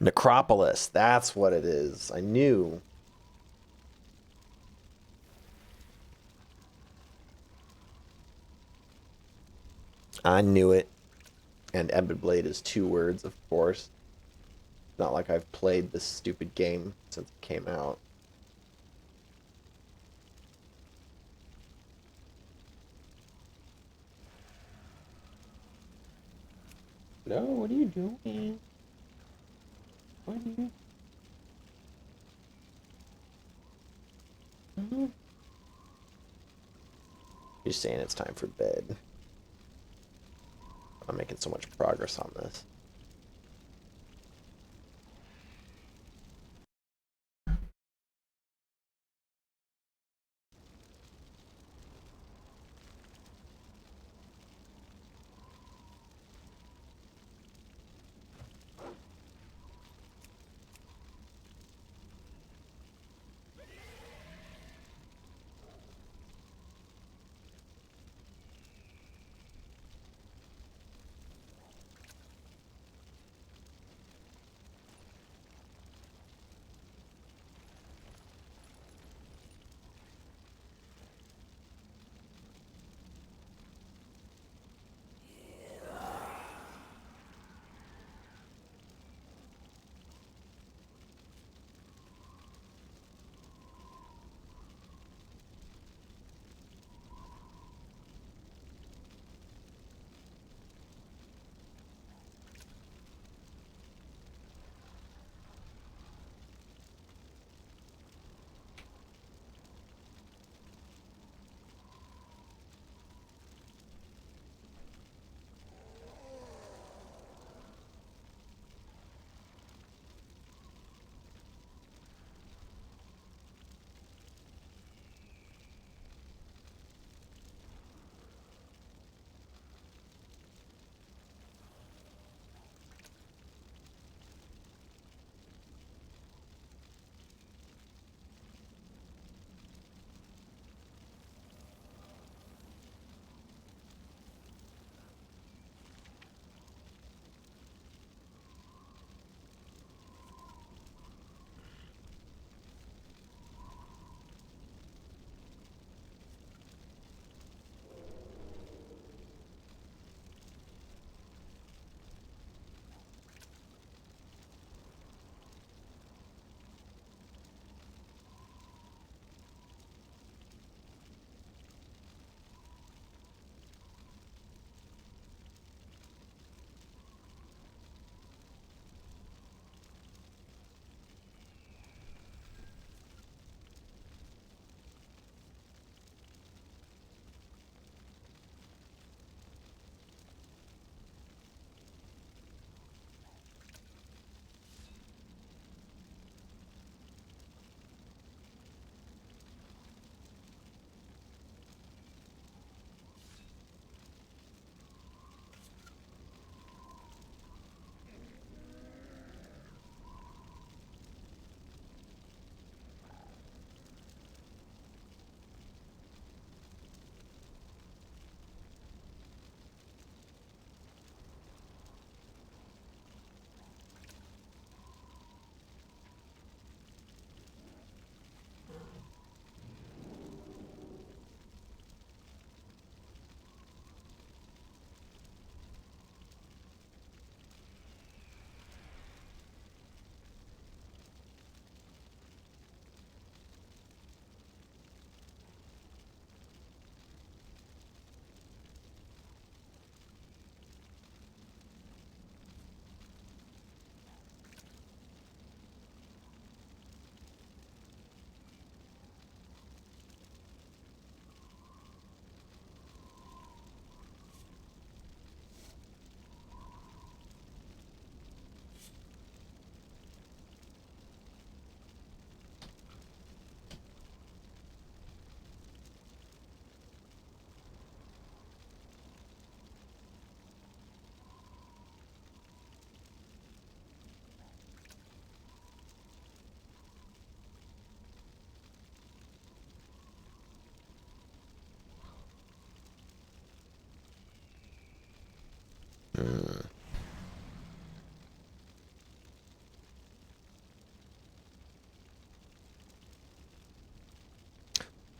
Necropolis, that's what it is. I knew. I knew it. And Ebon Blade is 2 words, of course. Not like I've played this stupid game since it came out. No, what are you doing? What are you? Oh, You're saying it's time for bed. I'm making so much progress on this.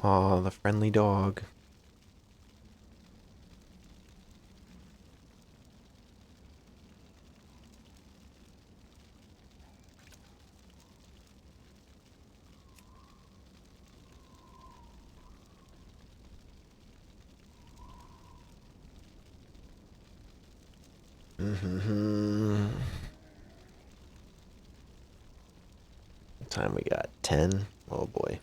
Aw, the friendly dog. Mm-hmm. What time we got? 10? Oh boy.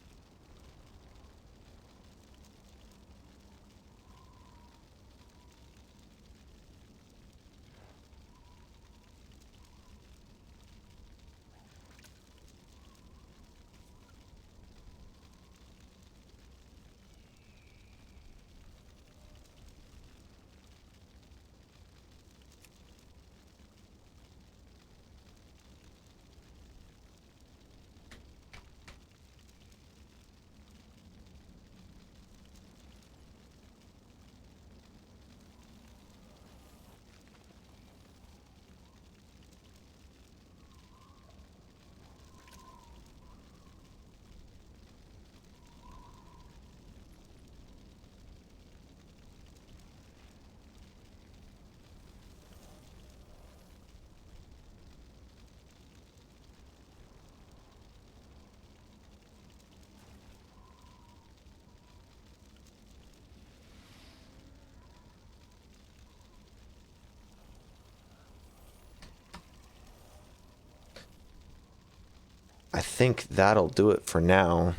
I think that'll do it for now.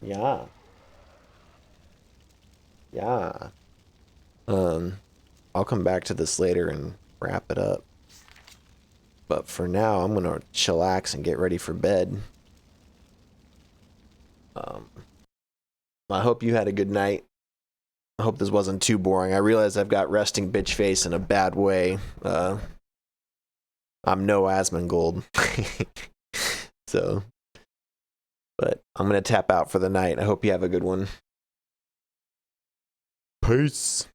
Yeah. Yeah. I'll come back to this later and wrap it up. But for now, I'm gonna chillax and get ready for bed. I hope you had a good night. I hope this wasn't too boring. I realize I've got resting bitch face in a bad way. I'm no Asmongold. So, but I'm gonna tap out for the night. I hope you have a good one. Peace.